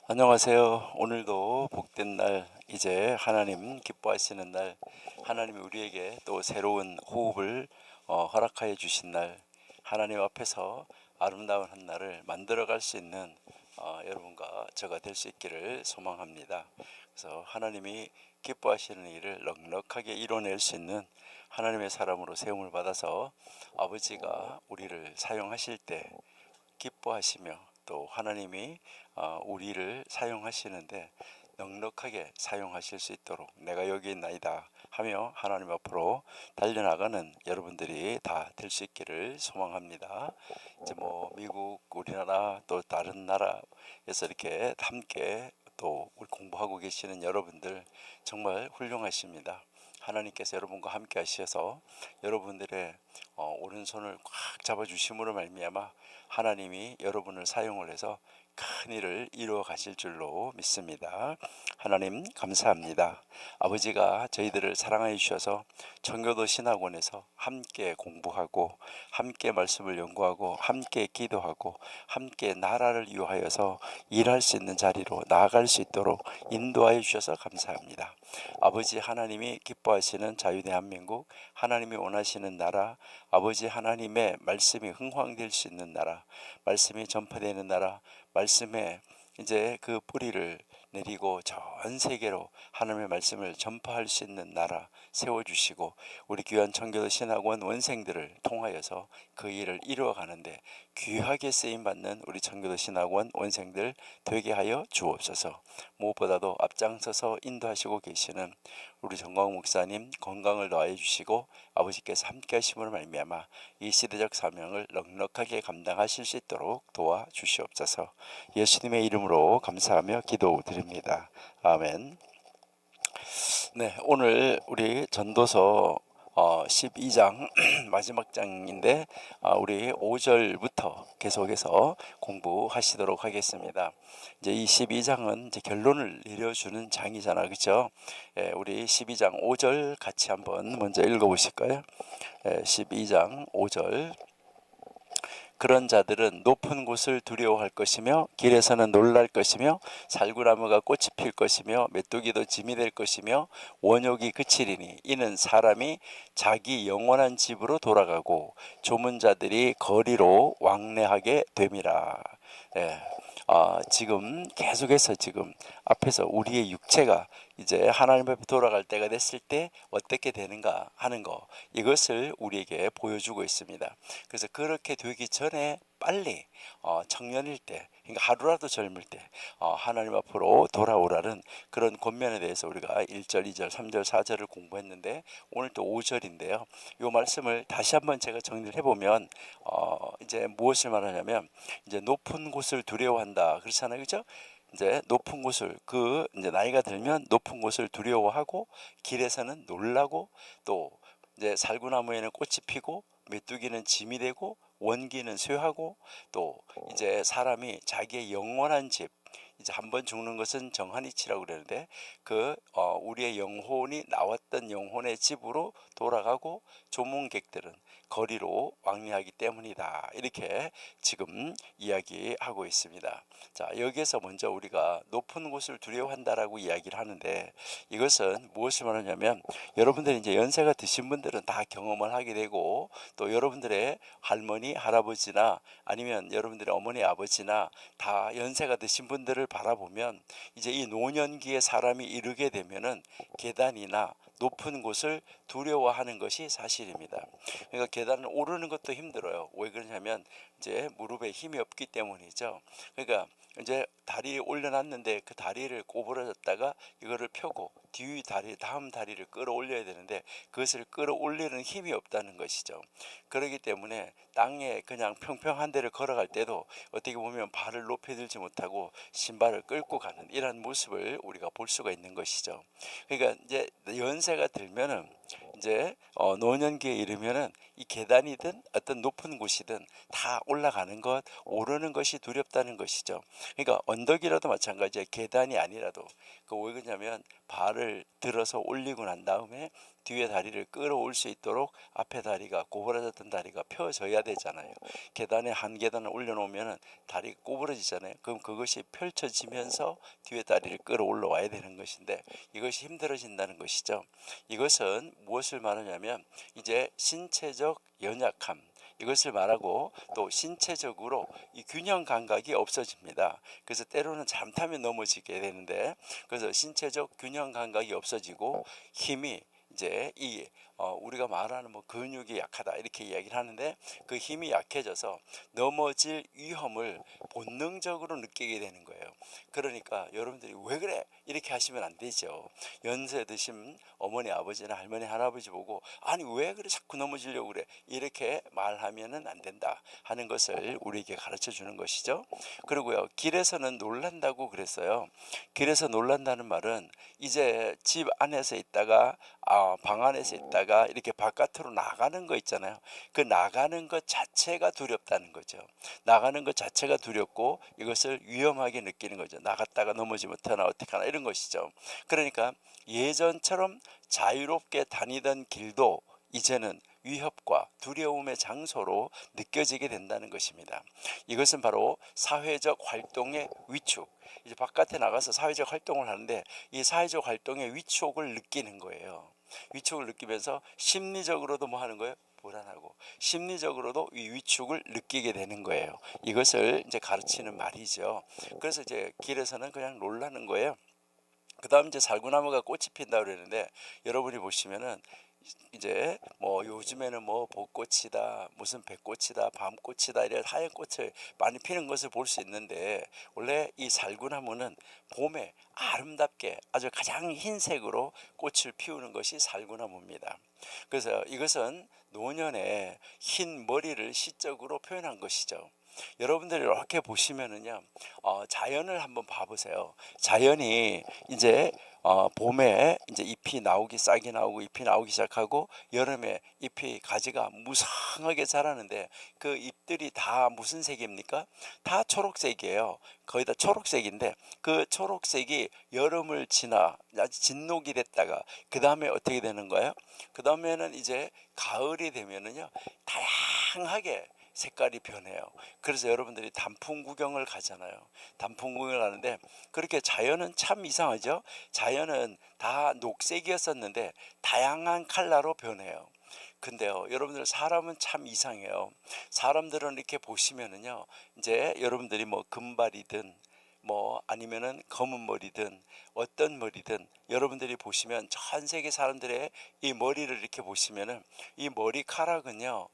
안녕하세요. 오늘도 복된 날, 이제 하나님 기뻐하시는 날, 하나님이 우리에게 또 새로운 호흡을 허락하여 주신 날, 하나님 앞에서 아름다운 한 날을 만들어갈 수 있는 여러분과 저가 될 수 있기를 소망합니다. 그래서 하나님이 기뻐하시는 일을 넉넉하게 이뤄낼 수 있는 하나님의 사람으로 세움을 받아서 아버지가 우리를 사용하실 때 기뻐하시며, 또 하나님이 우리를 사용하시는데 넉넉하게 사용하실 수 있도록 내가 여기 있나이다 하며 하나님 앞으로 달려나가는 여러분들이 다 될 수 있기를 소망합니다. 이제 뭐 미국, 우리나라 또 다른 나라에서 이렇게 함께 또 우리 공부하고 계시는 여러분들 정말 훌륭하십니다. 하나님께서 여러분과 함께 하셔서 여러분들의 오른손을 꽉 잡아주심으로 말미암아 하나님이 여러분을 사용을 해서 큰 일을 이루어 가실 줄로 믿습니다. 하나님 감사합니다. 아버지가 저희들을 사랑하여 주셔서 청교도 신학원에서 함께 공부하고 함께 말씀을 연구하고 함께 기도하고 함께 나라를 위하여서 일할 수 있는 자리로 나아갈 수 있도록 인도하여 주셔서 감사합니다. 아버지 하나님이 기뻐하시는 자유대한민국, 하나님이 원하시는 나라, 아버지 하나님의 말씀이 흥황될 수 있는 나라, 말씀이 전파되는 나라, 말씀에 이제 그 뿌리를 내리고 전 세계로 하나님의 말씀을 전파할 수 있는 나라 세워주시고, 우리 귀한 청교도 신학원 원생들을 통하여서 그 일을 이루어가는데 귀하게 쓰임받는 우리 청교도 신학원 원생들 되게 하여 주옵소서. 무엇보다도 앞장서서 인도하시고 계시는 우리 정광 목사님 건강을 더하여 주시고, 아버지께서 함께 하심으로 말미암아 이 시대적 사명을 넉넉하게 감당하실 수 있도록 도와주시옵소서. 예수님의 이름으로 감사하며 기도드립니다. 아멘. 네, 오늘 우리 전도서 12장 마지막 장인데 우리 5절부터 계속해서 공부하시도록 하겠습니다. 이제 이 12장은 이제 결론을 내려주는 장이잖아, 그렇죠? 우리 12장 5절 같이 한번 먼저 읽어보실까요? 12장 5절. 그런 자들은 높은 곳을 두려워할 것이며 길에서는 놀랄 것이며 살구나무가 꽃이 필 것이며 메뚜기도 짐이 될 것이며 원욕이 그치리니 이는 사람이 자기 영원한 집으로 돌아가고 조문 자들이 거리로 왕래하게 됨이라. 예. 지금 계속해서 지금 앞에서 우리의 육체가 이제 하나님 앞에 돌아갈 때가 됐을 때 어떻게 되는가 하는 거, 이것을 우리에게 보여주고 있습니다. 그래서 그렇게 되기 전에 빨리 청년일 때, 그러니까 하루라도 젊을 때 하나님 앞으로 돌아오라는 그런 권면에 대해서 우리가 1절, 2절, 3절, 4절을 공부했는데 오늘 또 5절인데요. 이 말씀을 다시 한번 제가 정리를 해보면 이제 무엇을 말하냐면, 이제 높은 곳을 두려워한다 그렇잖아요, 그죠? 이제 높은 곳을, 이제 나이가 들면 높은 곳을 두려워하고 길에서는 놀라고, 또 이제 살구나무에는 꽃이 피고 메뚜기는 짐이 되고 원기는 쇠하고, 또 이제 사람이 자기의 영원한 집, 이제 한번 죽는 것은 정한이치라고 그러는데 우리의 영혼이 나왔던 영혼의 집으로 돌아가고 조문객들은 거리로 왕래하기 때문이다, 이렇게 지금 이야기하고 있습니다. 자, 여기에서 먼저 우리가 높은 곳을 두려워한다라고 이야기를 하는데, 이것은 무엇을 말하냐면, 여러분들이 이제 연세가 드신 분들은 다 경험을 하게 되고, 또 여러분들의 할머니 할아버지나 아니면 여러분들의 어머니 아버지나 다 연세가 드신 분들을 바라보면 이제 이 노년기에 사람이 이르게 되면은 계단이나 높은 곳을 두려워하는 것이 사실입니다. 그러니까 계단을 오르는 것도 힘들어요. 왜 그러냐면 이제 무릎에 힘이 없기 때문이죠. 그러니까 이제 다리 올려놨는데 그 다리를 꼬부러졌다가 이거를 펴고 다음 다리를 끌어올려야 되는데 그것을 끌어올리는 힘이 없다는 것이죠. 그렇기 때문에 땅에 그냥 평평한 데를 걸어갈 때도 어떻게 보면 발을 높이 들지 못하고 신발을 끌고 가는 이런 모습을 우리가 볼 수가 있는 것이죠. 그러니까 이제 연세가 들면은 이제 노년기에 이르면은 이 계단이든 어떤 높은 곳이든 다 올라가는 것, 오르는 것이 두렵다는 것이죠. 그러니까 언덕이라도 마찬가지예요. 계단이 아니라도 왜 그러냐면 발을 들어서 올리고 난 다음에 뒤에 다리를 끌어올 수 있도록 앞에 다리가 고부라졌던 다리가 펴져야 되잖아요. 계단에 한 계단을 올려놓으면 다리가 꼬부러지잖아요. 그럼 그것이 펼쳐지면서 뒤에 다리를 끌어올라 와야 되는 것인데 이것이 힘들어진다는 것이죠. 이것은 무엇을 말하냐면 이제 신체적 연약함, 이것을 말하고 또 신체적으로 이 균형 감각이 없어집니다. 그래서 때로는 잘못하면 넘어지게 되는데, 그래서 신체적 균형 감각이 없어지고 힘이 이제 우리가 말하는 뭐 근육이 약하다 이렇게 이야기를 하는데, 그 힘이 약해져서 넘어질 위험을 본능적으로 느끼게 되는 거예요. 그러니까 여러분들이 왜 그래 이렇게 하시면 안 되죠. 연세 드신 어머니 아버지나 할머니 할아버지 보고 아니 왜 그래 자꾸 넘어지려고 그래 이렇게 말하면은 안 된다 하는 것을 우리에게 가르쳐 주는 것이죠. 그리고요, 길에서는 놀란다고 그랬어요. 길에서 놀란다는 말은 이제 집 안에서 있다가 방 안에서 있다가 이렇게 바깥으로 나가는 거 있잖아요. 그 나가는 것 자체가 두렵다는 거죠. 나가는 것 자체가 두렵고 이것을 위험하게 느끼는 거죠. 나갔다가 넘어지면 어떡하나 어떡하나 이런 것이죠. 그러니까 예전처럼 자유롭게 다니던 길도 이제는 위협과 두려움의 장소로 느껴지게 된다는 것입니다. 이것은 바로 사회적 활동의 위축, 이제 바깥에 나가서 사회적 활동을 하는데 이 사회적 활동의 위축을 느끼는 거예요. 위축을 느끼면서 심리적으로도 뭐 하는 거예요? 불안하고 심리적으로도 이 위축을 느끼게 되는 거예요. 이것을 이제 가르치는 말이죠. 그래서 이제 길에서는 그냥 놀라는 거예요. 그 다음 이제 살구나무가 꽃이 핀다 그러는데, 여러분이 보시면은 이제 뭐 요즘에는 뭐 벚꽃이다 무슨 백꽃이다 밤꽃이다 이런 하얀 꽃을 많이 피는 것을 볼 수 있는데, 원래 이 살구나무는 봄에 아름답게 아주 가장 흰색으로 꽃을 피우는 것이 살구나무입니다. 그래서 이것은 노년의 흰 머리를 시적으로 표현한 것이죠. 여러분들이 이렇게 보시면은요, 자연을 한번 봐보세요. 자연이 이제 봄에 이제 잎이 나오기 싹이 나오고 잎이 나오기 시작하고, 여름에 잎이 가지가 무성하게 자라는데 그 잎들이 다 무슨 색입니까? 다 초록색이에요. 거의 다 초록색인데 그 초록색이 여름을 지나 아주 진녹이 됐다가 그 다음에 어떻게 되는 거예요? 그 다음에는 이제 가을이 되면은요, 다양하게 색깔이 변해요. 그래서 여러분들이 단풍 구경을 가잖아요. 단풍 구경을 하는데 그렇게 자연은 참 이상하죠. 자연은 다 녹색이었었는데 다양한 컬러로 변해요. 근데요, 여러분들 사람은 참 이상해요. 사람들은 이렇게 보시면은요, 이제 여러분들이 뭐 금발이든 뭐 아니면은 검은 머리든 어떤 머리든 여러분들이 보시면 전 세계 사람들의 이 머리를 이렇게 보시면은 이 머리카락은요,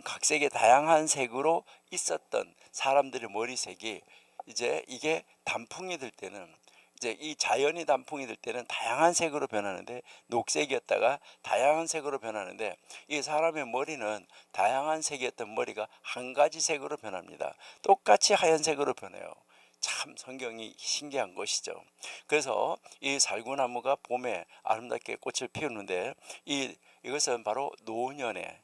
각색의 다양한 색으로 있었던 사람들의 머리색이 이제 이게 단풍이 될 때는, 이제 이 자연이 단풍이 될 때는 다양한 색으로 변하는데, 녹색이었다가 다양한 색으로 변하는데, 이 사람의 머리는 다양한 색이었던 머리가 한 가지 색으로 변합니다. 똑같이 하얀색으로 변해요. 참 성경이 신기한 것이죠. 그래서 이 살구나무가 봄에 아름답게 꽃을 피우는데, 이것은 바로 노년에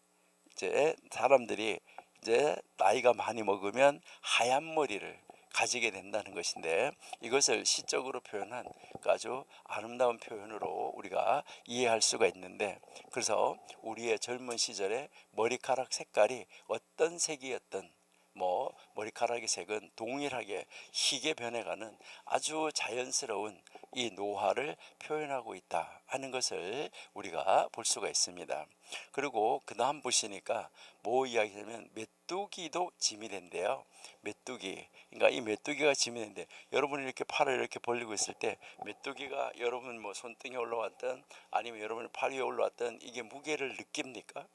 이제 사람들이 이제 나이가 많이 먹으면 하얀 머리를 가지게 된다는 것인데, 이것을 시적으로 표현한 아주 아름다운 표현으로 우리가 이해할 수가 있는데, 그래서 우리의 젊은 시절에 머리카락 색깔이 어떤 색이었던 뭐 머리카락의 색은 동일하게 희게 변해가는 아주 자연스러운 이 노화를 표현하고 있다 하는 것을 우리가 볼 수가 있습니다. 그리고 그 다음 보시니까 뭐 이야기냐면 메뚜기도 짐이 된대요. 메뚜기, 그러니까 이 메뚜기가 짐이 된대. 여러분이 이렇게 팔을 이렇게 벌리고 있을 때 메뚜기가 여러분 뭐 손등에 올라왔든 아니면 여러분 팔 위에 올라왔든 이게 무게를 느낍니까?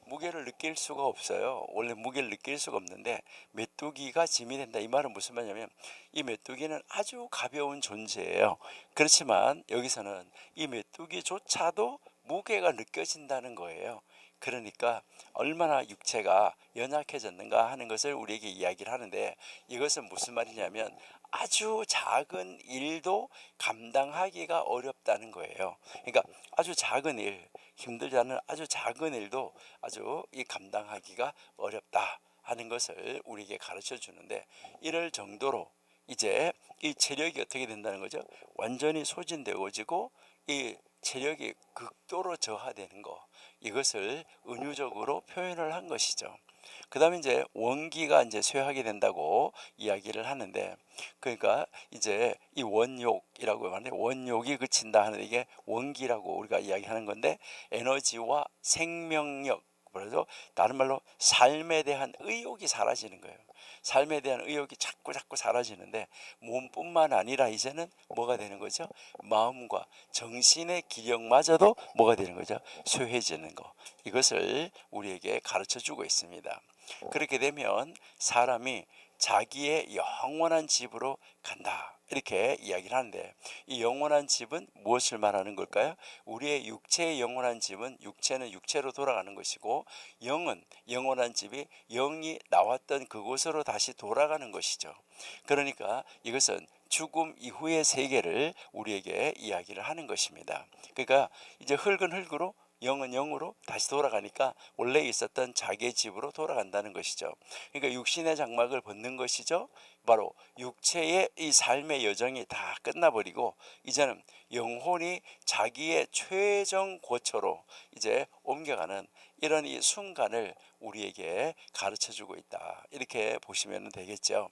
무게를 느낄 수가 없어요. 원래 무게를 느낄 수가 없는데 메뚜기가 짐이 된다, 이 말은 무슨 말이냐면 이 메뚜기는 아주 가벼운 존재예요. 그렇지만 여기서는 이 메뚜기조차도 무게가 느껴진다는 거예요. 그러니까 얼마나 육체가 연약해졌는가 하는 것을 우리에게 이야기를 하는데, 이것은 무슨 말이냐면 아주 작은 일도 감당하기가 어렵다는 거예요. 그러니까 아주 작은 일, 힘들지 않은 아주 작은 일도 아주 이 감당하기가 어렵다 하는 것을 우리에게 가르쳐 주는데, 이럴 정도로 이제 이 체력이 어떻게 된다는 거죠? 완전히 소진되어지고 이 체력이 극도로 저하되는 거, 이것을 은유적으로 표현을 한 것이죠. 그 다음에 이제 원기가 이제 쇠하게 된다고 이야기를 하는데, 그러니까 이제 이 원욕이라고 하는데, 원욕이 그친다 하는 이게 원기라고 우리가 이야기하는 건데, 에너지와 생명력, 그래서 다른 말로 삶에 대한 의욕이 사라지는 거예요. 삶에 대한 의욕이 자꾸 사라지는데, 몸뿐만 아니라 이제는 뭐가 되는 거죠? 마음과 정신의 기력마저도 뭐가 되는 거죠? 쇠해지는 거. 이것을 우리에게 가르쳐 주고 있습니다. 그렇게 되면 사람이 자기의 영원한 집으로 간다, 이렇게 이야기를 하는데, 이 영원한 집은 무엇을 말하는 걸까요? 우리의 육체의 영원한 집은 육체는 육체로 돌아가는 것이고, 영은 영원한 집이 영이 나왔던 그곳으로 다시 돌아가는 것이죠. 그러니까 이것은 죽음 이후의 세계를 우리에게 이야기를 하는 것입니다. 그러니까 이제 흙은 흙으로, 영은 영으로 다시 돌아가니까 원래 있었던 자기의 집으로 돌아간다는 것이죠. 그러니까 육신의 장막을 벗는 것이죠. 바로 육체의 이 삶의 여정이 다 끝나버리고, 이제는 영혼이 자기의 최종 고초로 이제 옮겨가는 이런 이 순간을 우리에게 가르쳐주고 있다, 이렇게 보시면 되겠죠.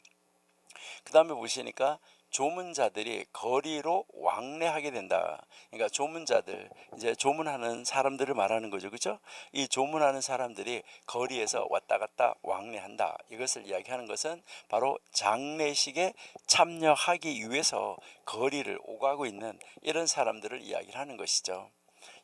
그 다음에 보시니까 조문자들이 거리로 왕래하게 된다. 그러니까 조문자들, 이제 조문하는 사람들을 말하는 거죠, 그렇죠? 이 조문하는 사람들이 거리에서 왔다 갔다 왕래한다. 이것을 이야기하는 것은 바로 장례식에 참여하기 위해서 거리를 오가고 있는 이런 사람들을 이야기를 하는 것이죠.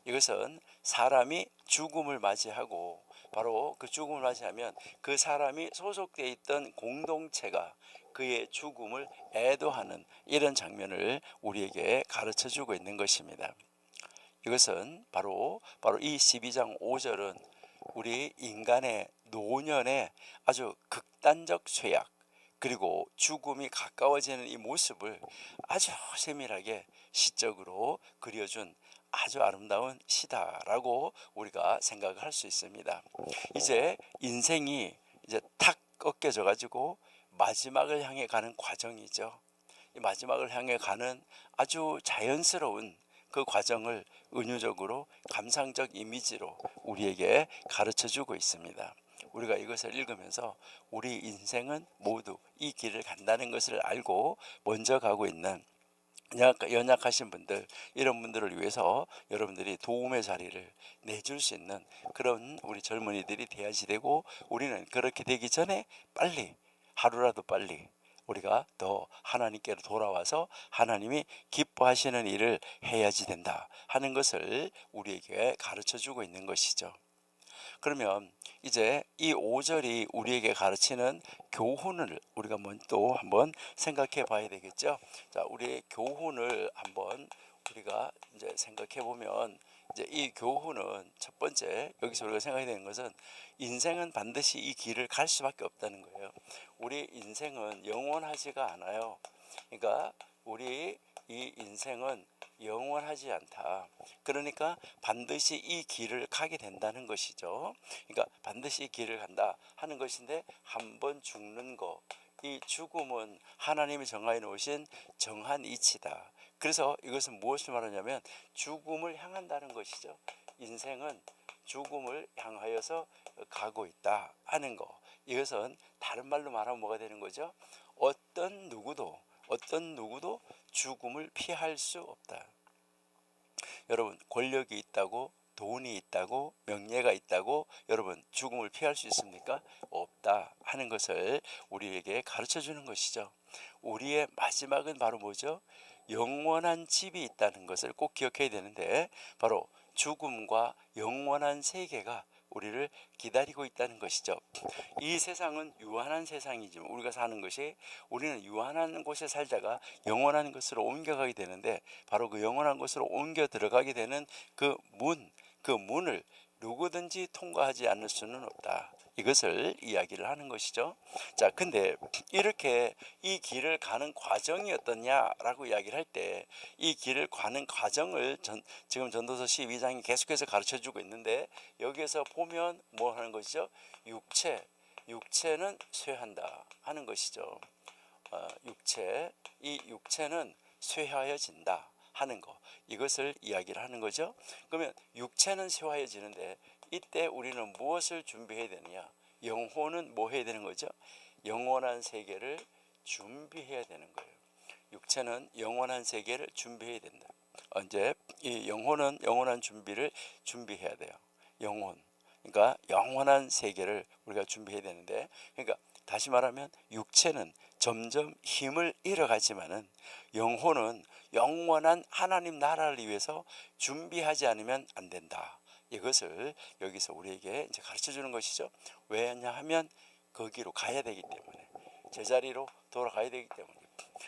이것은 사람이 죽음을 맞이하고, 바로 그 죽음을 맞이하면 그 사람이 소속되어 있던 공동체가 그의 죽음을 애도하는 이런 장면을 우리에게 가르쳐 주고 있는 것입니다. 이것은 바로 이 12장 5절은 우리 인간의 노년의 아주 극단적 쇠약, 그리고 죽음이 가까워지는 이 모습을 아주 세밀하게 시적으로 그려준 아주 아름다운 시다라고 우리가 생각을 할 수 있습니다. 이제 인생이 이제 탁 꺾여져 가지고 마지막을 향해 가는 과정이죠. 이 마지막을 향해 가는 아주 자연스러운 그 과정을 은유적으로 감상적 이미지로 우리에게 가르쳐 주고 있습니다. 우리가 이것을 읽으면서 우리 인생은 모두 이 길을 간다는 것을 알고 먼저 가고 있는 연약하신 분들, 이런 분들을 위해서 여러분들이 도움의 자리를 내줄 수 있는 그런 우리 젊은이들이 돼야지 되고, 우리는 그렇게 되기 전에 빨리, 하루라도 빨리 우리가 더 하나님께로 돌아와서 하나님이 기뻐하시는 일을 해야지 된다 하는 것을 우리에게 가르쳐 주고 있는 것이죠. 그러면 이제 이 5절이 우리에게 가르치는 교훈을 우리가 또 한번 생각해 봐야 되겠죠. 자, 우리의 교훈을 한번 우리가 이제 생각해 보면, 이제 이 교훈은 첫 번째, 여기서 우리가 생각해야 되는 것은 인생은 반드시 이 길을 갈 수밖에 없다는 거예요. 우리 인생은 영원하지가 않아요. 그러니까 우리 이 인생은 영원하지 않다. 그러니까 반드시 이 길을 가게 된다는 것이죠. 그러니까 반드시 이 길을 간다 하는 것인데, 한 번 죽는 거, 이 죽음은 하나님이 정하여 놓으신 정한 이치다. 그래서 이것은 무엇을 말하냐면 죽음을 향한다는 것이죠. 인생은 죽음을 향하여서 가고 있다 하는 거. 이것은 다른 말로 말하면 뭐가 되는 거죠? 어떤 누구도 죽음을 피할 수 없다. 여러분, 권력이 있다고, 돈이 있다고, 명예가 있다고 여러분 죽음을 피할 수 있습니까? 없다 하는 것을 우리에게 가르쳐 주는 것이죠. 우리의 마지막은 바로 뭐죠? 영원한 집이 있다는 것을 꼭 기억해야 되는데, 바로 죽음과 영원한 세계가 우리를 기다리고 있다는 것이죠. 이 세상은 유한한 세상이지만, 우리가 사는 것이, 우리는 유한한 곳에 살다가 영원한 것으로 옮겨가게 되는데, 바로 그 영원한 곳으로 옮겨 들어가게 되는 그 문을 누구든지 통과하지 않을 수는 없다. 이것을 이야기를 하는 것이죠. 자, 근데 이렇게 이 길을 가는 과정이 어떠냐라고 이야기를 할 때, 이 길을 가는 과정을 지금 전도서 12장이 계속해서 가르쳐 주고 있는데, 여기에서 보면 뭐 하는 것이죠? 육체는 쇠한다 하는 것이죠. 이 육체는 쇠하여진다 하는 거, 이것을 이야기를 하는 거죠. 그러면 육체는 쇠화해지는데 이때 우리는 무엇을 준비해야 되느냐? 영혼은 뭐 해야 되는 거죠? 영원한 세계를 준비해야 되는 거예요. 육체는 영원한 세계를 준비해야 된다. 언제? 이 영혼은 영원한 준비를 준비해야 돼요. 영혼, 그러니까 영원한 세계를 우리가 준비해야 되는데, 그러니까 다시 말하면 육체는 점점 힘을 잃어가지만은 영혼은 영원한 하나님 나라를 위해서 준비하지 않으면 안 된다. 이것을 여기서 우리에게 이제 가르쳐 주는 것이죠. 왜냐하면 거기로 가야 되기 때문에, 제자리로 돌아가야 되기 때문에.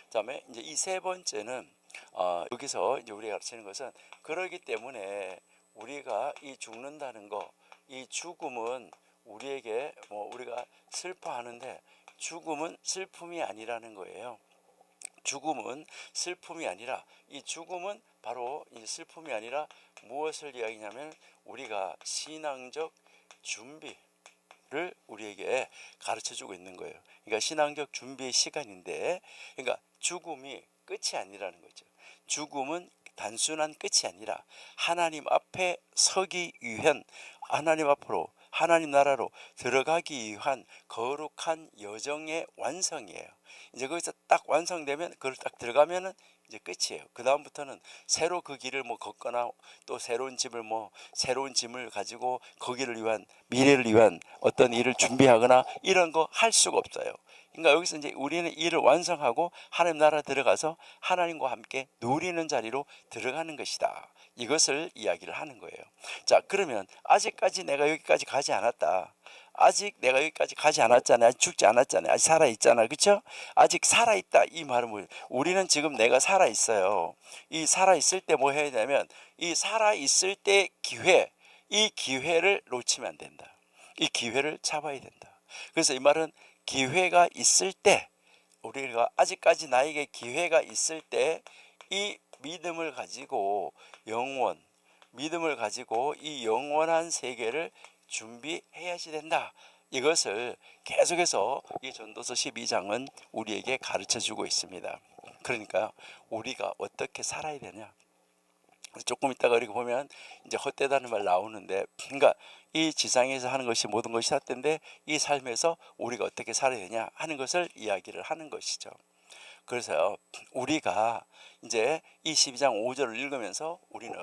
그다음에 이제 이 세 번째는 여기서 이제 우리가 가르치는 것은, 그러기 때문에 우리가 이 죽는다는 거, 이 죽음은 우리에게 우리가 슬퍼하는데 죽음은 슬픔이 아니라는 거예요. 죽음은 슬픔이 아니라, 이 죽음은 바로 이 슬픔이 아니라 무엇을 이야기냐면 우리가 신앙적 준비를 우리에게 가르쳐 주고 있는 거예요. 그러니까 신앙적 준비의 시간인데, 그러니까 죽음이 끝이 아니라는 거죠. 죽음은 단순한 끝이 아니라 하나님 앞에 서기 위한, 하나님 앞으로, 하나님 나라로 들어가기 위한 거룩한 여정의 완성이에요. 이제 거기서 딱 완성되면, 그걸 딱 들어가면은 이제 끝이에요. 그 다음부터는 새로 그 길을 걷거나 또 새로운 짐을 가지고 거기를 위한, 미래를 위한 어떤 일을 준비하거나 이런 거 할 수가 없어요. 그러니까 여기서 이제 우리는 일을 완성하고 하나님 나라 들어가서 하나님과 함께 누리는 자리로 들어가는 것이다. 이것을 이야기를 하는 거예요. 자, 그러면 아직까지 내가 여기까지 가지 않았다. 아직 내가 여기까지 가지 않았잖아요. 아직 죽지 않았잖아요. 아직 살아있잖아요. 그렇죠? 아직 살아있다, 이 말은 뭐예요? 우리는 지금 내가 살아있어요. 이 살아있을 때 뭐 해야 되냐면, 이 살아있을 때 기회, 이 기회를 놓치면 안 된다. 이 기회를 잡아야 된다. 그래서 이 말은 기회가 있을 때, 우리가 아직까지 나에게 기회가 있을 때 이 믿음을 가지고 믿음을 가지고 이 영원한 세계를 준비해야지 된다. 이것을 계속해서 이 전도서 12장은 우리에게 가르쳐 주고 있습니다. 그러니까 우리가 어떻게 살아야 되냐, 조금 있다가 이렇게 보면 이제 헛되다는 말 나오는데, 그러니까 이 지상에서 하는 것이 모든 것이 헛된데 이 삶에서 우리가 어떻게 살아야 되냐 하는 것을 이야기를 하는 것이죠. 그래서 우리가 이제 이 12장 5절을 읽으면서 우리는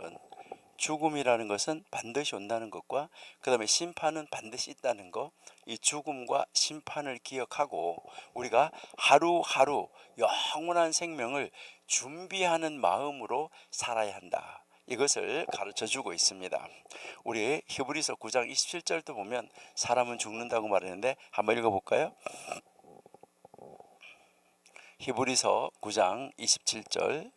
죽음이라는 것은 반드시 온다는 것과, 그 다음에 심판은 반드시 있다는 것, 이 죽음과 심판을 기억하고 우리가 하루하루 영원한 생명을 준비하는 마음으로 살아야 한다. 이것을 가르쳐 주고 있습니다. 우리 히브리서 9장 27절도 보면 사람은 죽는다고 말했는데 한번 읽어볼까요? 히브리서 9장 27절.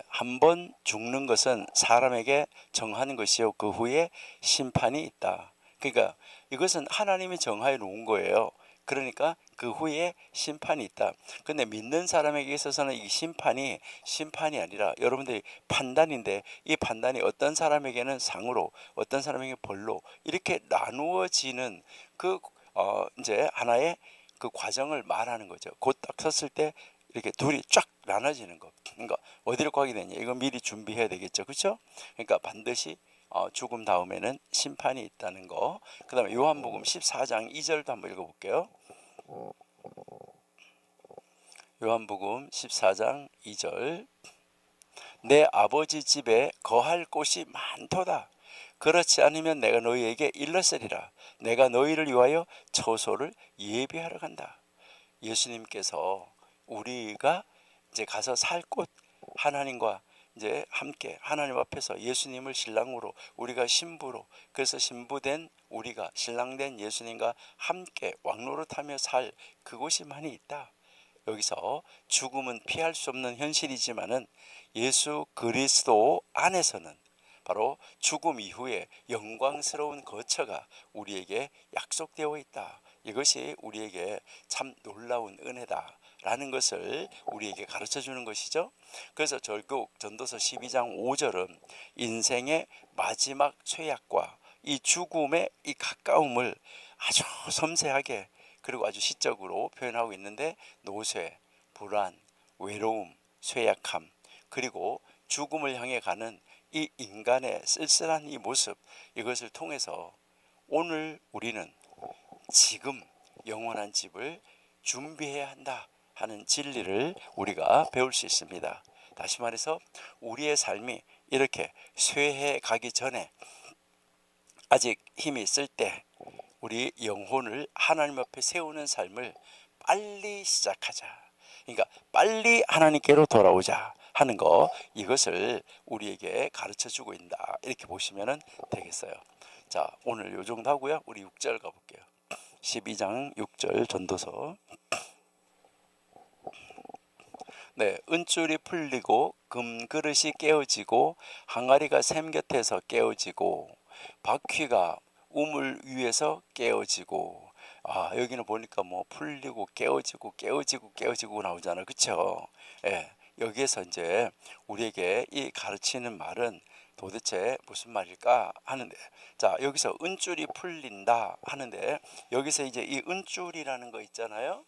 한번 죽는 것은 사람에게 정하는 것이요 그 후에 심판이 있다. 그러니까 이것은 하나님이 정하여 놓은 거예요. 그러니까 그 후에 심판이 있다. 근데 믿는 사람에게 있어서는 이 심판이 아니라 여러분들이 판단인데, 이 판단이 어떤 사람에게는 상으로, 어떤 사람에게 벌로 이렇게 나누어지는 이제 하나의 그 과정을 말하는 거죠. 곧 딱 섰을 때 이렇게 둘이 쫙 나눠지는 것. 그러니까 어디로 가게 되냐, 이거 미리 준비해야 되겠죠. 그렇죠? 그러니까 반드시 죽음 다음에는 심판이 있다는 거. 그 다음에 요한복음 14장 2절도 한번 읽어볼게요. 요한복음 14장 2절. 내 아버지 집에 거할 곳이 많도다. 그렇지 않으면 내가 너희에게 일렀으리라. 내가 너희를 위하여 처소를 예비하러 간다. 예수님께서 우리가 이제 가서 살 곳, 하나님과 이제 함께 하나님 앞에서 예수님을 신랑으로, 우리가 신부로, 그래서 신부된 우리가 신랑된 예수님과 함께 왕노릇하며 살 그곳이 많이 있다. 여기서 죽음은 피할 수 없는 현실이지만은 예수 그리스도 안에서는 바로 죽음 이후에 영광스러운 거처가 우리에게 약속되어 있다. 이것이 우리에게 참 놀라운 은혜다라는 것을 우리에게 가르쳐 주는 것이죠. 그래서 결국 전도서 12장 5절은 인생의 마지막 쇠약과 이 죽음의 이 가까움을 아주 섬세하게 그리고 아주 시적으로 표현하고 있는데 노쇠, 불안, 외로움, 쇠약함, 그리고 죽음을 향해 가는 이 인간의 쓸쓸한 이 모습, 이것을 통해서 오늘 우리는 지금 영원한 집을 준비해야 한다 하는 진리를 우리가 배울 수 있습니다. 다시 말해서 우리의 삶이 이렇게 쇠해 가기 전에 아직 힘이 있을 때 우리 영혼을 하나님 앞에 세우는 삶을 빨리 시작하자. 그러니까 빨리 하나님께로 돌아오자 하는 거, 이것을 우리에게 가르쳐 주고 있다, 이렇게 보시면 되겠어요. 자, 오늘 요 정도 하고요. 우리 6절 가볼게요. 12장 6절 전도서. 네, 은줄이 풀리고 금그릇이 깨어지고 항아리가 샘 곁에서 깨어지고 바퀴가 우물 위에서 깨어지고. 여기는 보니까 뭐 풀리고 깨어지고 나오잖아요. 그쵸? 예, 여기에서 이제 우리에게 이 가르치는 말은 도대체 무슨 말일까 하는데, 자, 여기서 은줄이 풀린다 하는데, 여기서 이제 이 은줄이라는 거 있잖아요.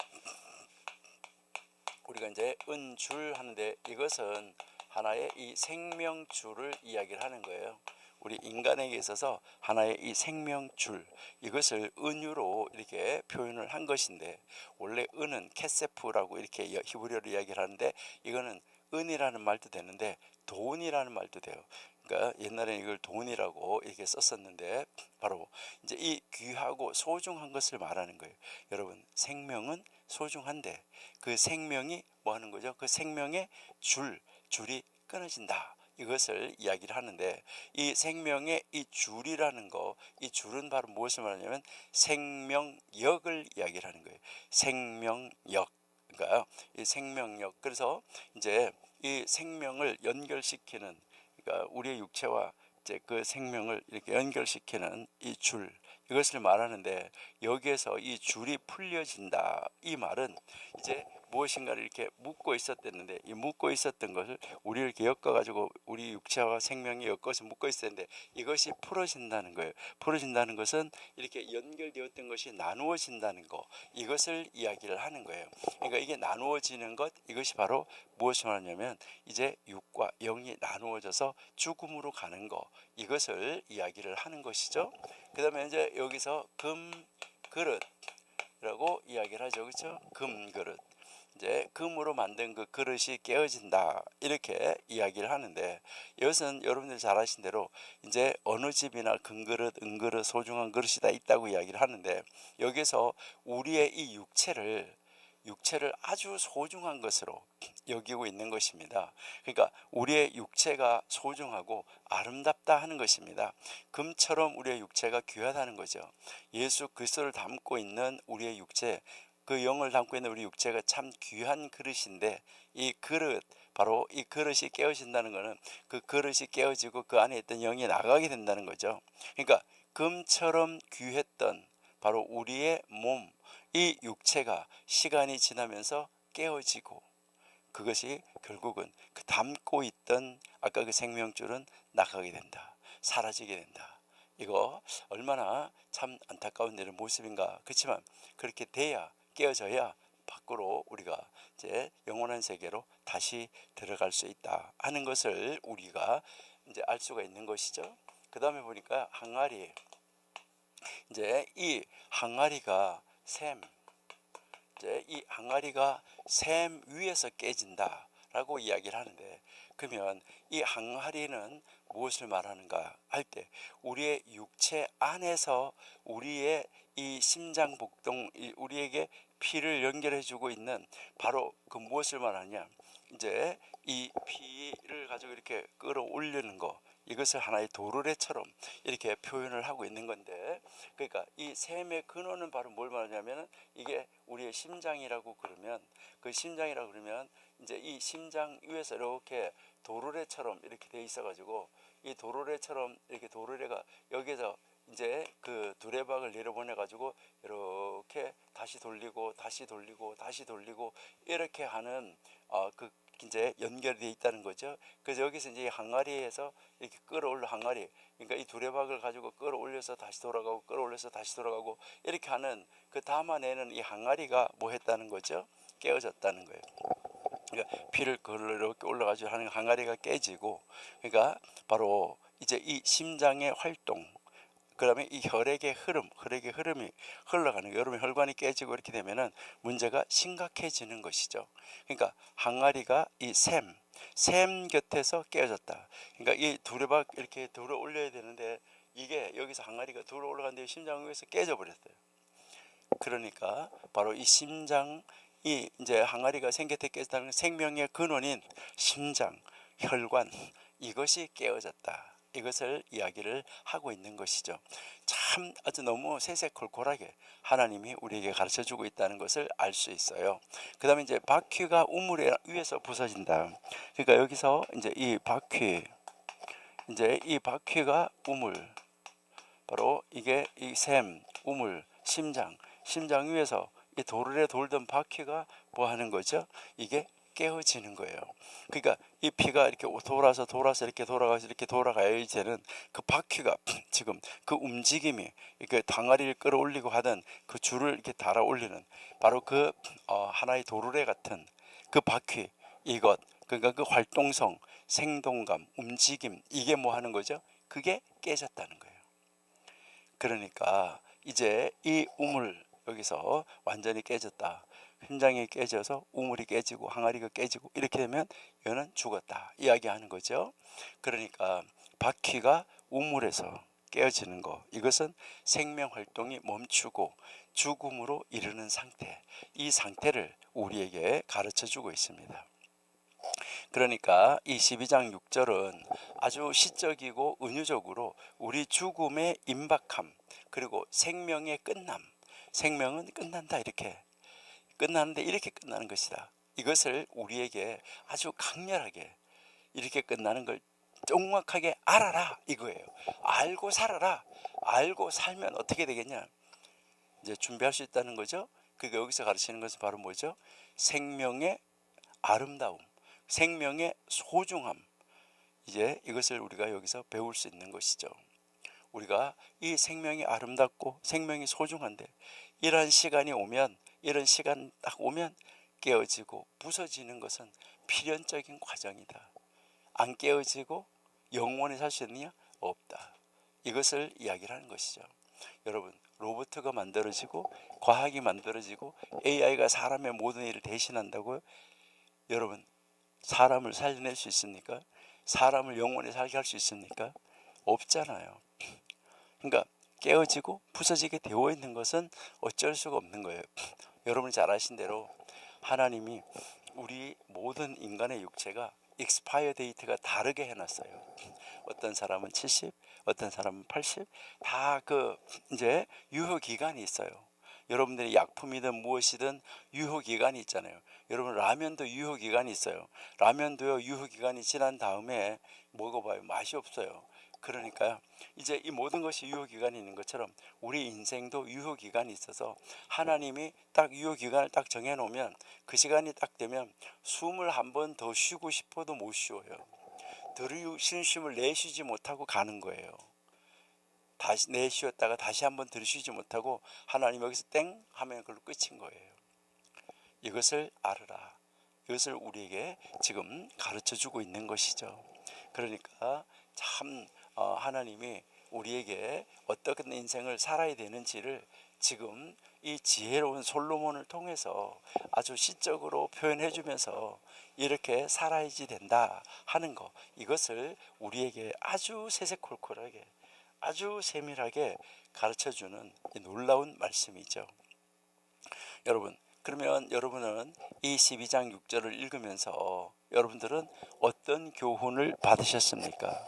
우리가 이제 은줄 하는데, 이것은 하나의 이 생명줄을 이야기를 하는 거예요. 우리 인간에게 있어서 하나의 이 생명줄, 이것을 은유로 이렇게 표현을 한 것인데, 원래 은은 케세프라고 이렇게 히브리어로 이야기를 하는데, 이거는 은이라는 말도 되는데 돈이라는 말도 돼요. 그러니까 옛날에는 이걸 돈이라고 이렇게 썼었는데, 바로 이제 이 귀하고 소중한 것을 말하는 거예요. 여러분, 생명은 소중한데 그 생명이 뭐 하는 거죠? 그 생명의 줄이 끊어진다, 이것을 이야기를 하는데, 이 생명의 이 줄이라는 거, 이 줄은 바로 무엇을 말하냐면 생명력을 이야기를 하는 거예요. 생명력. 그러니까 이 생명력. 그래서 이제 이 생명을 연결시키는, 그러니까 우리의 육체와 이제 그 생명을 이렇게 연결시키는 이 줄, 이것을 말하는데, 여기에서 이 줄이 풀려진다, 이 말은 이제 무엇인가를 이렇게 묶고 있었댔는데, 이 묶고 있었던 것을 우리를 이렇게 엮어가지고 우리 육체와 생명이 엮어서 묶고 있었는데, 이것이 풀어진다는 거예요. 풀어진다는 것은 이렇게 연결되었던 것이 나누어진다는 거, 이것을 이야기를 하는 거예요. 그러니까 이게 나누어지는 것, 이것이 바로 무엇을 말하냐면 이제 육과 영이 나누어져서 죽음으로 가는 거, 이것을 이야기를 하는 것이죠. 그 다음에 이제 여기서 금그릇이라고 이야기를 하죠. 그렇죠? 금그릇. 이제 금으로 만든 그 그릇이 깨어진다, 이렇게 이야기를 하는데, 이것은 여러분들 잘 아신 대로 이제 어느 집이나 금그릇, 은그릇, 소중한 그릇이 다 있다고 이야기를 하는데, 여기서 우리의 이 육체를 아주 소중한 것으로 여기고 있는 것입니다. 그러니까 우리의 육체가 소중하고 아름답다 하는 것입니다. 금처럼 우리의 육체가 귀하다는 거죠. 예수 그리스도를 담고 있는 우리의 육체, 그 영을 담고 있는 우리 육체가 참 귀한 그릇인데, 이 그릇, 바로 이 그릇이 깨어진다는 것은 그 그릇이 깨어지고 그 안에 있던 영이 나가게 된다는 거죠. 그러니까 금처럼 귀했던 바로 우리의 몸, 이 육체가 시간이 지나면서 깨어지고, 그것이 결국은 그 담고 있던 아까 그 생명줄은 나가게 된다, 사라지게 된다. 이거 얼마나 참 안타까운 일의 모습인가. 그렇지만 그렇게 돼야, 깨어져야 밖으로 우리가 이제 영원한 세계로 다시 들어갈 수 있다 하는 것을 우리가 이제 알 수가 있는 것이죠. 그 다음에 보니까 항아리, 이제 이 항아리가 이제 이 항아리가 샘 위에서 깨진다라고 이야기를 하는데, 그러면 이 항아리는 무엇을 말하는가 할 때, 우리의 육체 안에서 우리의 이 심장복동, 우리에게 피를 연결해 주고 있는 바로 그 무엇을 말하냐, 이제 이 피를 가지고 이렇게 끌어올리는 거, 이것을 하나의 도르래처럼 이렇게 표현을 하고 있는 건데, 그러니까 이 샘의 근원은 바로 뭘 말하냐면, 이게 우리의 심장이라고 그러면, 그 심장이라고 그러면 이제 이 심장 위에서 이렇게 도르래처럼 이렇게 돼 있어 가지고, 이 도르래처럼 이렇게 도르래가 여기서 이제 그 두레박을 내려보내 가지고 이렇게 다시 돌리고 다시 돌리고 다시 돌리고 이렇게 하는 그 이제 연결되어 있다는 거죠. 그래서 여기서 이제 항아리에서 이렇게 끌어올려 항아리, 그러니까 이 두레박을 가지고 끌어올려서 다시 돌아가고 끌어올려서 다시 돌아가고 이렇게 하는 그 담아내는 이 항아리가 뭐 했다는 거죠? 깨어졌다는 거예요. 그러니까 피를 그걸로 이렇게 올라가지고 하는 항아리가 깨지고, 그러니까 바로 이제 이 심장의 활동, 그다음에 이 혈액의 흐름이 흘러가는 거, 여러분 혈관이 깨지고 이렇게 되면은 문제가 심각해지는 것이죠. 그러니까 항아리가 이 샘 곁에서 깨어졌다. 그러니까 이 두레박 이렇게 들어 올려야 되는데 이게 여기서 항아리가 들어 올라갔는데 심장 위에서 깨져 버렸어요. 그러니까 바로 이 심장이 이제 항아리가 생겨때 깨졌다는 생명의 근원인 심장, 혈관, 이것이 깨어졌다. 이것을 이야기를 하고 있는 것이죠. 참 아주 너무 세세콜콜하게 하나님이 우리에게 가르쳐주고 있다는 것을 알 수 있어요. 그 다음에 이제 바퀴가 우물 위에서 부서진다. 그러니까 여기서 이제 이 바퀴가 우물, 바로 이게 이 우물, 심장 위에서 이 도르래 돌던 바퀴가 뭐 하는 거죠? 이게 깨어지는 거예요. 그러니까 이 피가 이렇게 돌아서 이렇게 돌아가서 이렇게 돌아가야 되는 그 바퀴가 지금 그 움직임이 이렇게 당아리를 끌어올리고 하던 그 줄을 이렇게 달아 올리는 바로 그 하나의 도르래 같은 그 바퀴, 이것, 그러니까 그 활동성, 생동감, 움직임, 이게 뭐 하는 거죠? 그게 깨졌다는 거예요. 그러니까 이제 이 우물 여기서 완전히 깨졌다. 심장이 깨져서 우물이 깨지고 항아리가 깨지고 이렇게 되면 얘는 죽었다 이야기하는 거죠. 그러니까 바퀴가 우물에서 깨어지는 거, 이것은 생명 활동이 멈추고 죽음으로 이르는 상태, 이 상태를 우리에게 가르쳐 주고 있습니다. 그러니까 이 12장 6절은 아주 시적이고 은유적으로 우리 죽음의 임박함, 그리고 생명의 끝남, 생명은 끝난다, 이렇게 끝나는데 이렇게 끝나는 것이다, 이것을 우리에게 아주 강렬하게 이렇게 끝나는 걸 정확하게 알아라 이거예요. 알고 살아라. 알고 살면 어떻게 되겠냐, 이제 준비할 수 있다는 거죠. 그러니까 여기서 가르치는 것은 바로 뭐죠? 생명의 아름다움, 생명의 소중함, 이제 이것을 우리가 여기서 배울 수 있는 것이죠. 우리가 이 생명이 아름답고 생명이 소중한데 이런 시간이 오면, 이런 시간 딱 오면 깨어지고 부서지는 것은 필연적인 과정이다. 안 깨어지고 영원히 살 수 있느냐? 없다. 이것을 이야기를 하는 것이죠. 여러분, 로봇가 만들어지고 과학이 만들어지고 AI가 사람의 모든 일을 대신한다고요? 여러분, 사람을 살려낼 수 있습니까? 사람을 영원히 살게 할 수 있습니까? 없잖아요. 그러니까 깨어지고 부서지게 되어 있는 것은 어쩔 수가 없는 거예요. 여러분이 잘 아신 대로 하나님이 우리 모든 인간의 육체가 익스파이어 데이트가 다르게 해놨어요. 어떤 사람은 70, 어떤 사람은 80, 다 그 이제 유효 기간이 있어요. 여러분들이 약품이든 무엇이든 유효 기간이 있잖아요. 여러분 라면도 유효 기간이 있어요. 라면도요, 유효 기간이 지난 다음에 먹어봐요, 맛이 없어요. 그러니까요, 이제 이 모든 것이 유효 기간이 있는 것처럼 우리 인생도 유효 기간이 있어서 하나님이 딱 유효 기간을 딱 정해 놓으면 그 시간이 딱 되면 숨을 한 번 더 쉬고 싶어도 못 쉬어요. 들이쉬는 을 내쉬지 못하고 가는 거예요. 다시 내쉬었다가 다시 한번 들이쉬지 못하고 하나님 여기서 땡 하면 그걸로 끝인 거예요. 이것을 알아라. 이것을 우리에게 지금 가르쳐 주고 있는 것이죠. 그러니까 참 하나님이 우리에게 어떤 인생을 살아야 되는지를 지금 이 지혜로운 솔로몬을 통해서 아주 시적으로 표현해 주면서 이렇게 살아야지 된다 하는 거, 이것을 우리에게 아주 세세콜콜하게 아주 세밀하게 가르쳐주는 놀라운 말씀이죠. 여러분, 그러면 여러분은 이 12장 6절을 읽으면서 여러분들은 어떤 교훈을 받으셨습니까?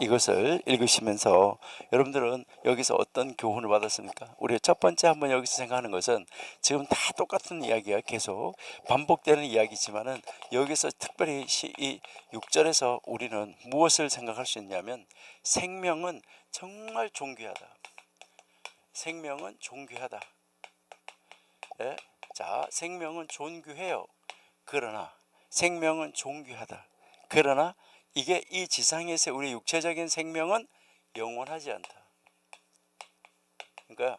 이것을 읽으시면서 여러분들은 여기서 어떤 교훈을 받았습니까? 우리 첫 번째 한번 여기서 생각하는 것은 지금 다 똑같은 이야기가 계속 반복되는 이야기지만은 여기서 특별히 이 6절에서 우리는 무엇을 생각할 수 있냐면 생명은 정말 존귀하다. 생명은 존귀하다. 예? 자, 생명은 존귀해요. 그러나 생명은 존귀하다. 그러나 이게 이 지상에서 우리 육체적인 생명은 영원하지 않다. 그러니까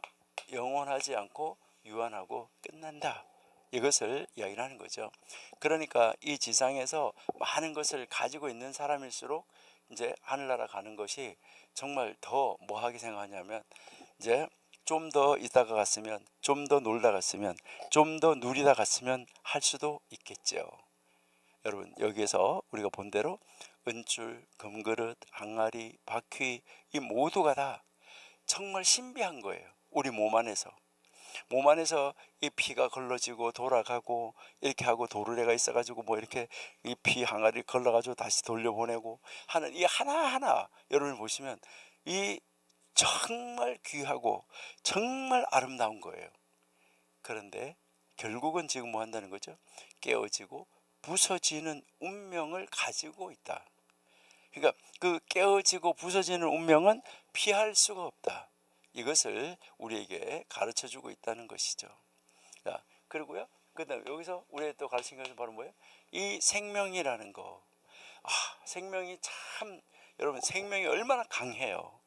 영원하지 않고 유한하고 끝난다. 이것을 이야기를 하는 거죠. 그러니까 이 지상에서 많은 것을 가지고 있는 사람일수록 이제 하늘나라 가는 것이 정말 더 뭐하게 생각하냐면 이제 좀 더 있다가 갔으면, 좀 더 놀다 갔으면, 좀 더 누리다 갔으면 할 수도 있겠죠. 여러분, 여기에서 우리가 본 대로 은줄, 금그릇, 항아리, 바퀴, 이 모두가 다 정말 신비한 거예요. 우리 몸 안에서 이 피가 걸러지고 돌아가고 이렇게 하고 도르래가 있어가지고 뭐 이렇게 이 피 항아리를 걸러가지고 다시 돌려보내고 하는 이 하나하나, 여러분 보시면 이 정말 귀하고 정말 아름다운 거예요. 그런데 결국은 지금 뭐 한다는 거죠? 깨어지고 부서지는 운명을 가지고 있다. 그러니까 그 깨어지고 부서지는 운명은 피할 수가 없다. 이것을 우리에게 가르쳐주고 있다는 것이죠. 자, 그리고요, 그다음 여기서 우리가 또 가르치는 것은 바로 뭐예요? 이 생명이라는 거. 생명이 참, 여러분, 생명이 얼마나 강해요.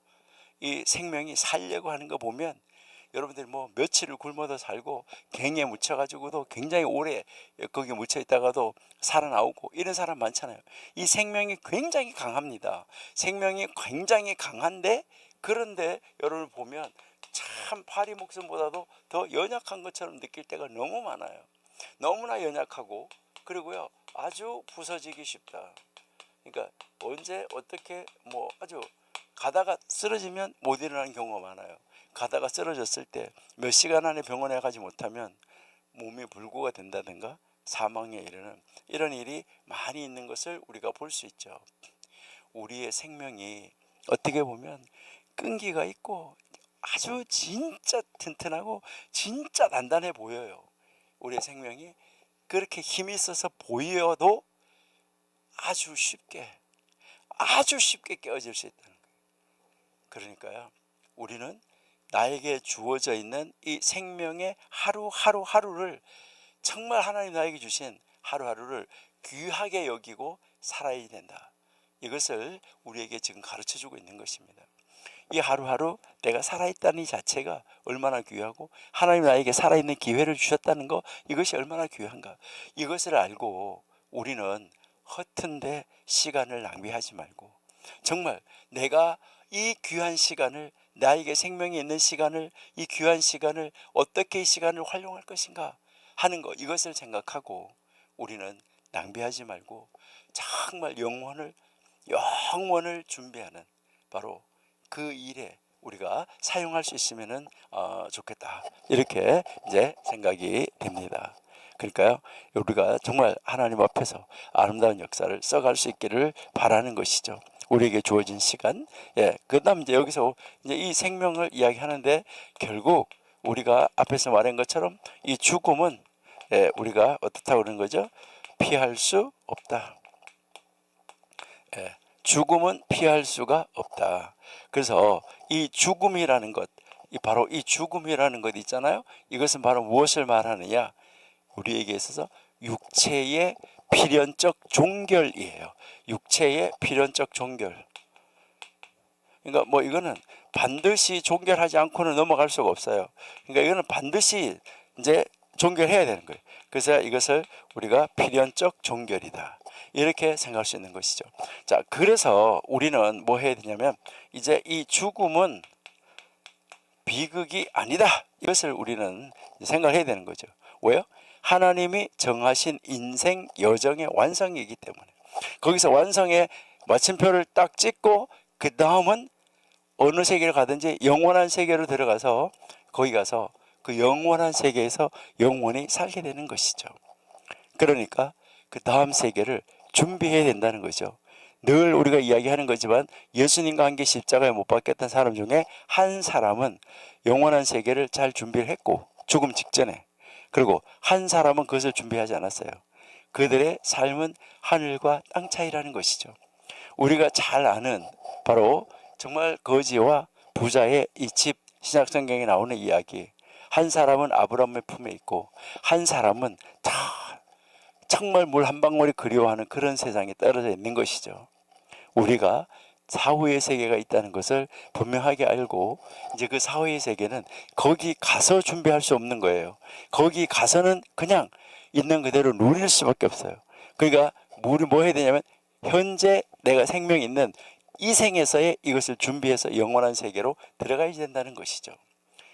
이 생명이 살려고 하는 거 보면 여러분들이 뭐 며칠을 굶어도 살고 갱에 묻혀가지고도 굉장히 오래 거기에 묻혀 있다가도 살아나오고 이런 사람 많잖아요. 이 생명이 굉장히 강합니다. 생명이 굉장히 강한데, 그런데 여러분 보면 참 파리 목숨보다도 더 연약한 것처럼 느낄 때가 너무 많아요. 너무나 연약하고, 그리고요 아주 부서지기 쉽다. 그러니까 언제 어떻게 뭐 아주 가다가 쓰러지면 못 일어나는 경우가 많아요. 가다가 쓰러졌을 때 몇 시간 안에 병원에 가지 못하면 몸이 불구가 된다든가 사망에 이르는 이런 일이 많이 있는 것을 우리가 볼 수 있죠. 우리의 생명이 어떻게 보면 끈기가 있고 아주 진짜 튼튼하고 진짜 단단해 보여요. 우리의 생명이 그렇게 힘이 있어서 보여도 아주 쉽게 깨어질 수 있다는 거예요. 그러니까요, 우리는 나에게 주어져 있는 이 생명의 하루를 정말 하나님 나에게 주신 하루하루를 귀하게 여기고 살아야 된다. 이것을 우리에게 지금 가르쳐주고 있는 것입니다. 이 하루하루 내가 살아있다는 이 자체가 얼마나 귀하고 하나님 나에게 살아있는 기회를 주셨다는 거, 이것이 얼마나 귀한가. 이것을 알고 우리는 허튼데 시간을 낭비하지 말고 정말 내가 이 귀한 시간을, 나에게 생명이 있는 시간을, 이 귀한 시간을 어떻게 이 시간을 활용할 것인가 하는 것, 이것을 생각하고 우리는 낭비하지 말고 정말 영원을 준비하는 바로 그 일에 우리가 사용할 수 있으면 좋겠다, 이렇게 이제 생각이 됩니다. 그러니까요, 우리가 정말 하나님 앞에서 아름다운 역사를 써갈 수 있기를 바라는 것이죠. 우리에게 주어진 시간. 그다음 이제 여기서 이제 이 생명을 이야기하는데, 결국 우리가 앞에서 말한 것처럼 이 죽음은 우리가 어떻다고 그러는 거죠? 피할 수 없다. 죽음은 피할 수가 없다. 그래서 이 죽음이라는 것, 바로 이 죽음이라는 것 있잖아요. 이것은 바로 무엇을 말하느냐? 우리에게 있어서 육체의 필연적 종결이에요. 육체의 필연적 종결. 그러니까 뭐 이거는 반드시 종결하지 않고는 넘어갈 수가 없어요. 그러니까 이거는 반드시 이제 종결해야 되는 거예요. 그래서 이것을 우리가 필연적 종결이다, 이렇게 생각할 수 있는 것이죠. 자, 그래서 우리는 뭐 해야 되냐면 이제 이 죽음은 비극이 아니다, 이것을 우리는 생각해야 되는 거죠. 왜요? 하나님이 정하신 인생 여정의 완성이기 때문에. 거기서 완성의 마침표를 딱 찍고 그 다음은 어느 세계를 가든지 영원한 세계로 들어가서 거기 가서 그 영원한 세계에서 영원히 살게 되는 것이죠. 그러니까 그 다음 세계를 준비해야 된다는 거죠. 늘 우리가 이야기하는 거지만 예수님과 함께 십자가에 못 박혔던 사람 중에 한 사람은 영원한 세계를 잘 준비를 했고, 죽음 직전에. 그리고 한 사람은 그것을 준비하지 않았어요. 그들의 삶은 하늘과 땅 차이라는 것이죠. 우리가 잘 아는 바로 정말 거지와 부자의 이 집, 신약성경에 나오는 이야기. 한 사람은 아브라함의 품에 있고 한 사람은 다 정말 물 한 방울이 그리워하는 그런 세상에 떨어져 있는 것이죠. 우리가 사후의 세계가 있다는 것을 분명하게 알고 이제 그 사후의 세계는 거기 가서 준비할 수 없는 거예요. 거기 가서는 그냥 있는 그대로 누릴 수밖에 없어요. 그러니까 우리 뭐 해야 되냐면 현재 내가 생명이 있는 이 생에서의 이것을 준비해서 영원한 세계로 들어가야 된다는 것이죠.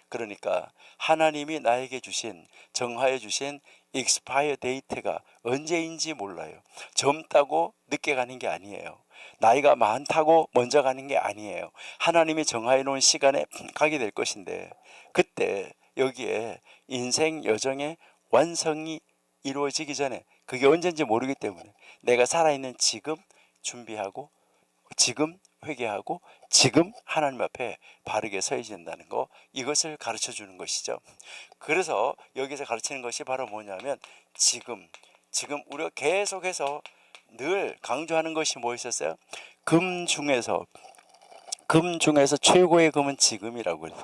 그러니까 하나님이 나에게 주신, 정하여 주신 익스파이어 데이트가 언제인지 몰라요. 젊다고 늦게 가는 게 아니에요. 나이가 많다고 먼저 가는 게 아니에요. 하나님이 정하여 놓은 시간에 가게 될 것인데, 그때 여기에 인생 여정의 완성이 이루어지기 전에, 그게 언제인지 모르기 때문에 내가 살아있는 지금 준비하고, 지금 회개하고, 지금 하나님 앞에 바르게 서야 된다는 거, 이것을 가르쳐 주는 것이죠. 그래서 여기서 가르치는 것이 바로 뭐냐면 지금 우리가 계속해서 늘 강조하는 것이 뭐였었어요? 금 중에서 최고의 금은 지금이라고 그래요.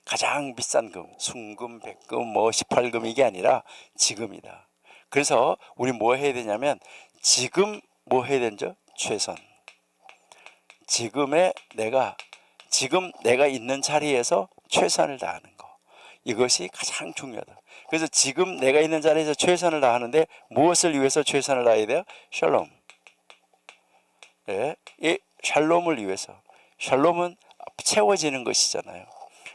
가장 비싼 금, 순금, 백금, 뭐 18금 이게 아니라 지금이다. 그래서 우리 뭐 해야 되냐면 지금 뭐 해야 되죠? 최선. 지금 내가 있는 자리에서 최선을 다하는 거, 이것이 가장 중요하다. 그래서 지금 내가 있는 자리에서 최선을 다하는데 무엇을 위해서 최선을 다해야 돼요? 샬롬. 예, 이 샬롬을 위해서. 샬롬은 채워지는 것이잖아요.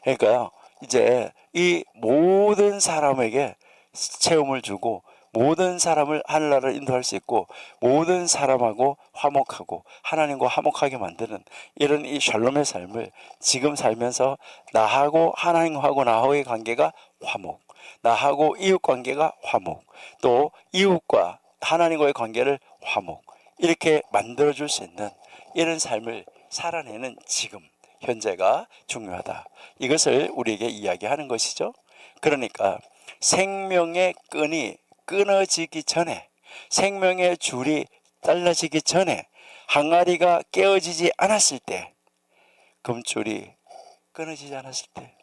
그러니까 이제 이 모든 사람에게 체험을 주고 모든 사람을 하늘나라를 인도할 수 있고 모든 사람하고 화목하고 하나님과 화목하게 만드는 이런 이 샬롬의 삶을 지금 살면서 나하고 하나님하고 나하고의 관계가 화목, 나하고 이웃 관계가 화목, 또 이웃과 하나님과의 관계를 화목, 이렇게 만들어줄 수 있는 이런 삶을 살아내는 지금 현재가 중요하다. 이것을 우리에게 이야기하는 것이죠. 그러니까 생명의 끈이 끊어지기 전에, 생명의 줄이 잘라지기 전에, 항아리가 깨어지지 않았을 때, 금줄이 끊어지지 않았을 때,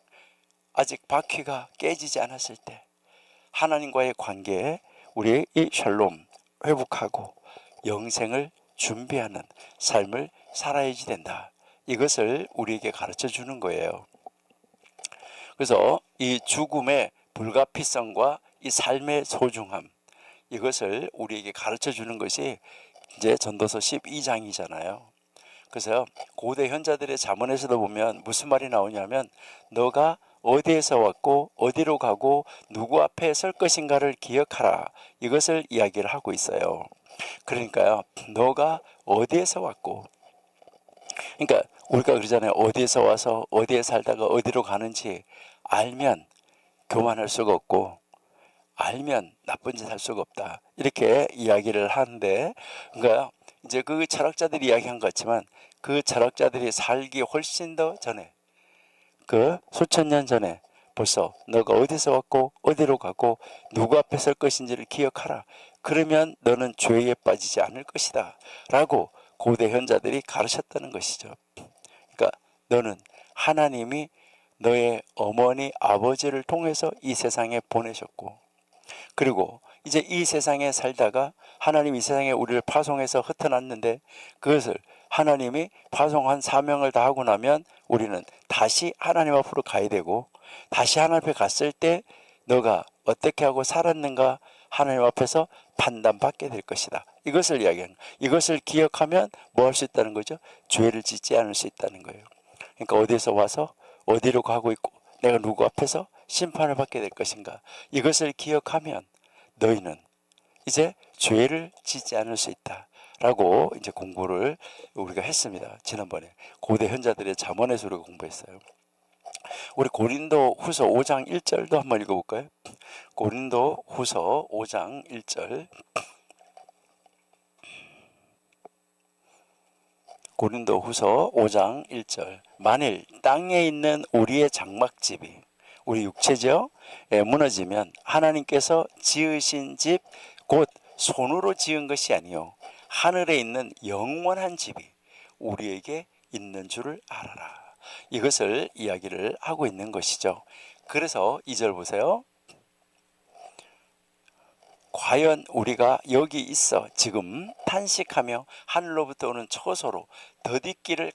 아직 바퀴가 깨지지 않았을 때, 하나님과의 관계에 우리의 이 샬롬 회복하고 영생을 준비하는 삶을 살아야지 된다. 이것을 우리에게 가르쳐 주는 거예요. 그래서 이 죽음의 불가피성과 이 삶의 소중함, 이것을 우리에게 가르쳐 주는 것이 이제 전도서 12장이잖아요. 그래서 고대 현자들의 잠언에서도 보면 무슨 말이 나오냐면 너가 어디에서 왔고 어디로 가고 누구 앞에 설 것인가를 기억하라, 이것을 이야기를 하고 있어요. 그러니까요, 너가 어디에서 왔고, 그러니까 우리가 그러잖아요. 어디에서 와서 어디에 살다가 어디로 가는지 알면 교만할 수가 없고 알면 나쁜 짓 할 수가 없다, 이렇게 이야기를 하는데, 그러니까 이제 그 철학자들이 이야기한 것 같지만 그 철학자들이 살기 훨씬 더 전에, 그 수천 년 전에 벌써 너가 어디서 왔고 어디로 가고 누구 앞에 설 것인지를 기억하라. 그러면 너는 죄에 빠지지 않을 것이다 라고 고대 현자들이 가르쳤다는 것이죠. 그러니까 너는 하나님이 너의 어머니 아버지를 통해서 이 세상에 보내셨고, 그리고 이제 이 세상에 살다가 하나님 이 세상에 우리를 파송해서 흩어놨는데 그것을 하나님이 파송한 사명을 다하고 나면 우리는 다시 하나님 앞으로 가야 되고, 다시 하나님 앞에 갔을 때 너가 어떻게 하고 살았는가 하나님 앞에서 판단받게 될 것이다. 이것을 이야기하는 거예요. 이것을 기억하면 뭐 할 수 있다는 거죠? 죄를 짓지 않을 수 있다는 거예요. 그러니까 어디서 와서 어디로 가고 있고 내가 누구 앞에서 심판을 받게 될 것인가, 이것을 기억하면 너희는 이제 죄를 짓지 않을 수 있다 라고 이제 공부를 우리가 했습니다. 지난번에 고대 현자들의 잠언에서 우리가 공부했어요. 우리 고린도 후서 5장 1절도 한번 읽어볼까요? 고린도 후서 5장 1절. 고린도 후서 5장 1절. 만일 땅에 있는 우리의 장막집이, 우리 육체죠, 무너지면 하나님께서 지으신 집 곧 손으로 지은 것이 아니요 하늘에 있는 영원한 집이 우리에게 있는 줄을 알아라. 이것을 이야기를 하고 있는 것이죠. 그래서 2절 보세요. 과연 우리가 여기 있어 지금 탄식하며 하늘로부터 오는 처소로 덧입기를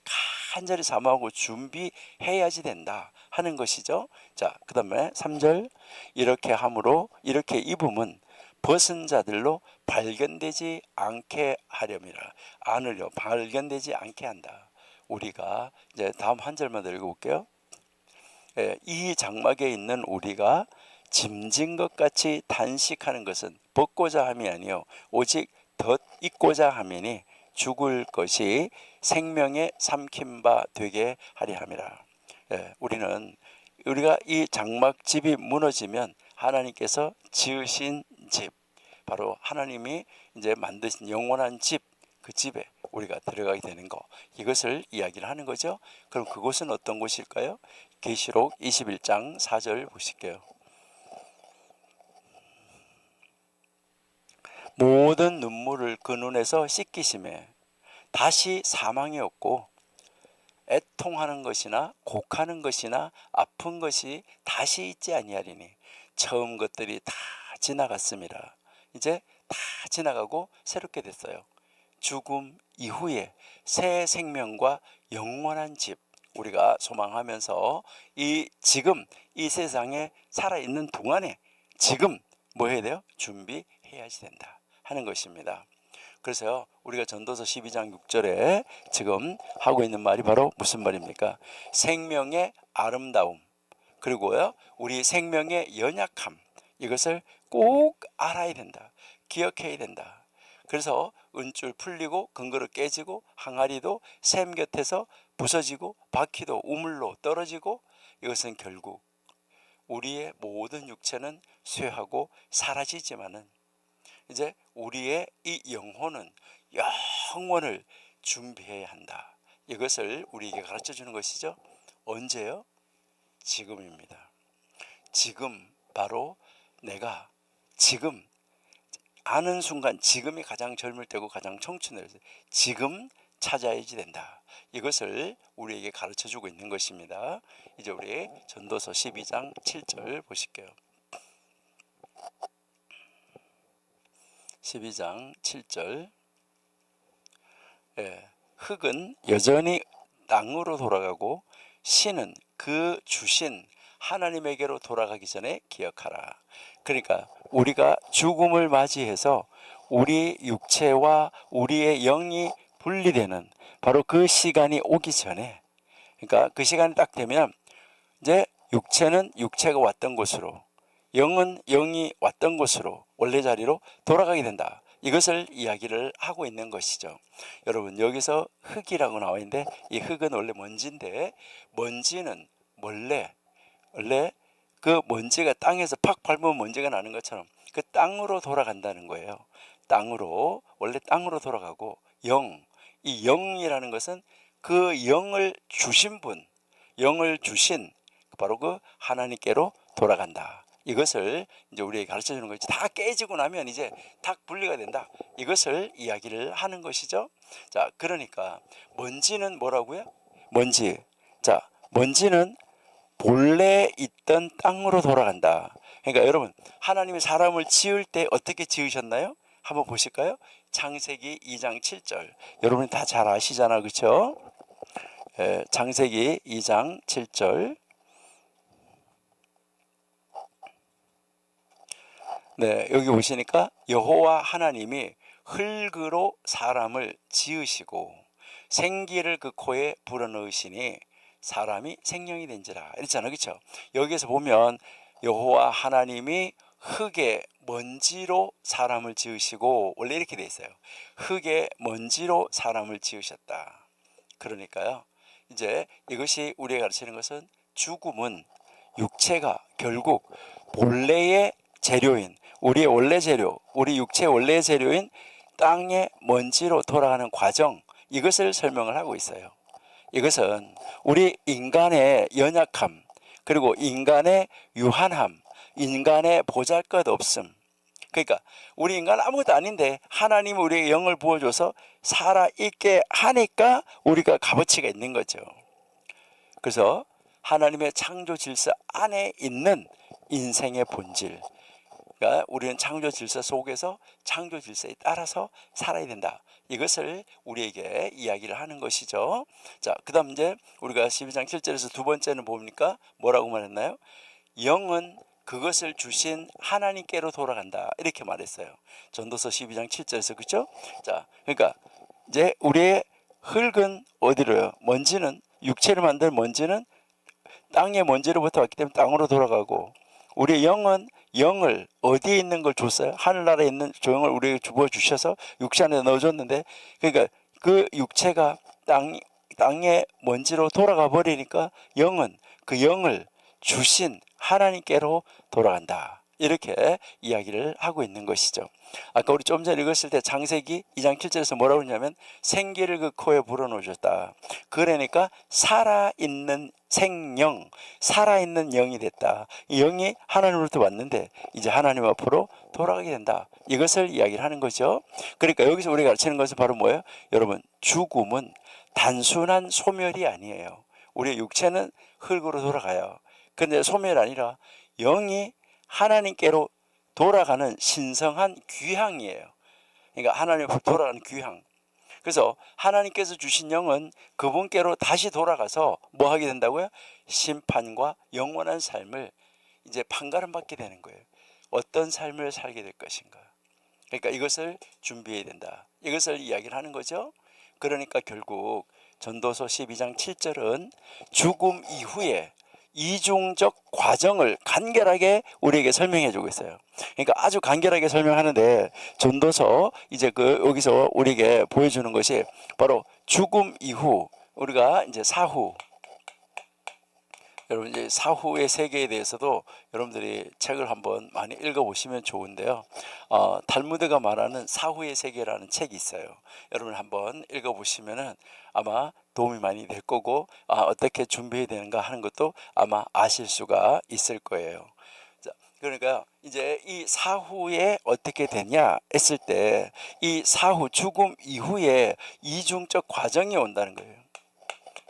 간절히 사모하고 준비해야지 된다 하는 것이죠. 자, 그 다음에 3절 이렇게 함으로 이렇게 입음은 벗은 자들로 발견되지 않게 하렴이라. 안으려 발견되지 않게 한다. 우리가 이제 다음 한 절만 더 읽어볼게요. 이 장막에 있는 우리가 짐진 것 같이 단식하는 것은 벗고자 함이 아니요 오직 덧입고자 함이니 죽을 것이 생명에 삼킨 바 되게 하려 함이라. 우리가 이 장막집이 무너지면 하나님께서 지으신 집, 바로 하나님이 이제 만드신 영원한 집, 그 집에 우리가 들어가게 되는 거, 이것을 이야기를 하는 거죠. 그럼 그곳은 어떤 곳일까요? 계시록 21장 4절 보실게요. 모든 눈물을 그 눈에서 씻기심에 다시 사망이 없고 애통하는 것이나 곡하는 것이나 아픈 것이 다시 있지 아니하리니 처음 것들이 다 지나갔습니다. 이제 다 지나가고 새롭게 됐어요. 죽음 이후에 새 생명과 영원한 집, 우리가 소망하면서 지금 이 세상에 살아있는 동안에 지금 뭐 해야 돼요? 준비해야지 된다 하는 것입니다. 그래서 우리가 전도서 12장 6절에 지금 하고 있는 말이 바로 무슨 말입니까? 생명의 아름다움, 그리고요 우리 생명의 연약함, 이것을 꼭 알아야 된다, 기억해야 된다. 그래서 은줄 풀리고 근거로 깨지고 항아리도 샘 곁에서 부서지고 바퀴도 우물로 떨어지고, 이것은 결국 우리의 모든 육체는 쇠하고 사라지지만은 이제 우리의 이 영혼은 영원을 준비해야 한다. 이것을 우리에게 가르쳐 주는 것이죠. 언제요? 지금입니다. 지금, 바로 내가 지금 아는 순간, 지금이 가장 젊을 때고 가장 청춘을 지금 찾아야지 된다. 이것을 우리에게 가르쳐 주고 있는 것입니다. 이제 우리 전도서 12장 7절 보실게요. 12장 7절. 흙은 여전히 땅으로 돌아가고 신은 그 주신 하나님에게로 돌아가기 전에 기억하라. 그러니까 우리가 죽음을 맞이해서 우리 육체와 우리의 영이 분리되는 바로 그 시간이 오기 전에, 그러니까 그 시간이 딱 되면 이제 육체는 육체가 왔던 곳으로, 영은 영이 왔던 곳으로 원래 자리로 돌아가게 된다. 이것을 이야기를 하고 있는 것이죠. 여러분, 여기서 흙이라고 나와 있는데 이 흙은 원래 먼지인데, 먼지는 원래 그 먼지가 땅에서 팍 밟으면 먼지가 나는 것처럼 그 땅으로 돌아간다는 거예요. 땅으로, 원래 땅으로 돌아가고, 이 영이라는 것은 그 영을 주신 분, 영을 주신 바로 그 하나님께로 돌아간다. 이것을 이제 우리에게 가르쳐 주는 거지. 다 깨지고 나면 이제 탁 분리가 된다. 이것을 이야기를 하는 것이죠. 자, 그러니까 먼지는 뭐라고요? 먼지. 자, 먼지는 본래 있던 땅으로 돌아간다. 그러니까 여러분, 하나님이 사람을 지을 때 어떻게 지으셨나요? 한번 보실까요? 창세기 2장 7절. 여러분이 다 잘 아시잖아, 그렇죠? 창세기 2장 7절. 네, 여기 보시니까 여호와 하나님이 흙으로 사람을 지으시고 생기를 그 코에 불어넣으시니 사람이 생명이 된지라 이랬잖아요, 그렇죠? 여기에서 보면 여호와 하나님이 흙의 먼지로 사람을 지으시고, 원래 이렇게 돼 있어요. 흙의 먼지로 사람을 지으셨다. 그러니까요, 이제 이것이 우리가 가르치는 것은 죽음은 육체가 결국 본래의 재료인, 우리의 원래 재료, 우리 육체의 원래 재료인 땅의 먼지로 돌아가는 과정, 이것을 설명을 하고 있어요. 이것은 우리 인간의 연약함, 그리고 인간의 유한함, 인간의 보잘것없음, 그러니까 우리 인간은 아무것도 아닌데 하나님이 우리에게 영을 부어줘서 살아있게 하니까 우리가 값어치가 있는 거죠. 그래서 하나님의 창조 질서 안에 있는 인생의 본질, 그러니까 우리는 창조 질서 속에서 창조 질서에 따라서 살아야 된다. 이것을 우리에게 이야기를 하는 것이죠. 자, 그 다음 이제 우리가 12장 7절에서 두 번째는 뭡니까? 뭐라고 말했나요? 영은 그것을 주신 하나님께로 돌아간다. 이렇게 말했어요. 전도서 12장 7절에서. 그렇죠? 자, 그러니까 이제 우리의 흙은 어디로요? 먼지는, 육체를 만든 먼지는 땅의 먼지로부터 왔기 때문에 땅으로 돌아가고, 우리의 영은 영을 어디에 있는 걸 줬어요? 하늘나라에 있는 조영을 우리에게 주셔서 육체 안에 넣어줬는데, 그러니까 그 육체가 땅의 먼지로 돌아가 버리니까 영은 그 영을 주신 하나님께로 돌아간다. 이렇게 이야기를 하고 있는 것이죠. 아까 우리 좀 전에 읽었을 때 창세기 2장 7절에서 뭐라고 했냐면 생기를 그 코에 불어넣으셨다. 그러니까 살아있는 생영, 살아있는 영이 됐다. 이 영이 하나님으로부터 왔는데 이제 하나님 앞으로 돌아가게 된다. 이것을 이야기를 하는 거죠. 그러니까 여기서 우리가 가르치는 것은 바로 뭐예요? 여러분, 죽음은 단순한 소멸이 아니에요. 우리의 육체는 흙으로 돌아가요. 근데 소멸이 아니라 영이 하나님께로 돌아가는 신성한 귀향이에요. 그러니까 하나님 앞으로 돌아가는 귀향. 그래서 하나님께서 주신 영은 그분께로 다시 돌아가서 뭐 하게 된다고요? 심판과 영원한 삶을 이제 판가름 받게 되는 거예요. 어떤 삶을 살게 될 것인가. 그러니까 이것을 준비해야 된다. 이것을 이야기를 하는 거죠. 그러니까 결국 전도서 12장 7절은 죽음 이후에 이중적 과정을 간결하게 우리에게 설명해 주고 있어요. 그러니까 아주 간결하게 설명하는데 전도서 이제 여기서 우리에게 보여주는 것이 바로 죽음 이후 우리가 이제 사후, 여러분 이제 사후의 세계에 대해서도 여러분들이 책을 한번 많이 읽어보시면 좋은데요. 탈무드가 말하는 사후의 세계라는 책이 있어요. 여러분 한번 읽어보시면은 아마 도움이 많이 될 거고 어떻게 준비해야 되는가 하는 것도 아마 아실 수가 있을 거예요. 자, 그러니까 이제 이 사후에 어떻게 되냐 했을 때 이 사후 죽음 이후에 이중적 과정이 온다는 거예요.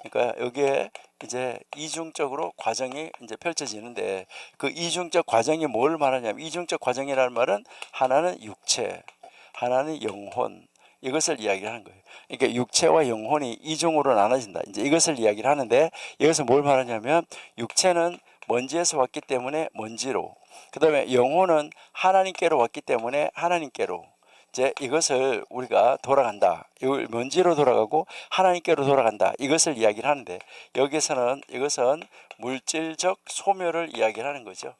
그러니까 여기에 이제 이중적으로 과정이 이제 펼쳐지는데 그 이중적 과정이 뭘 말하냐면 이중적 과정이라는 말은 하나는 육체, 하나는 영혼, 이것을 이야기를 하는 거예요. 그러니까 육체와 영혼이 이중으로 나눠진다. 이제 이것을 이야기를 하는데 이것은 뭘 말하냐면 육체는 먼지에서 왔기 때문에 먼지로, 그다음에 영혼은 하나님께로 왔기 때문에 하나님께로, 이제 이것을 우리가 돌아간다. 이걸 먼지로 돌아가고 하나님께로 돌아간다. 이것을 이야기를 하는데 여기서는 이것은 물질적 소멸을 이야기를 하는 거죠.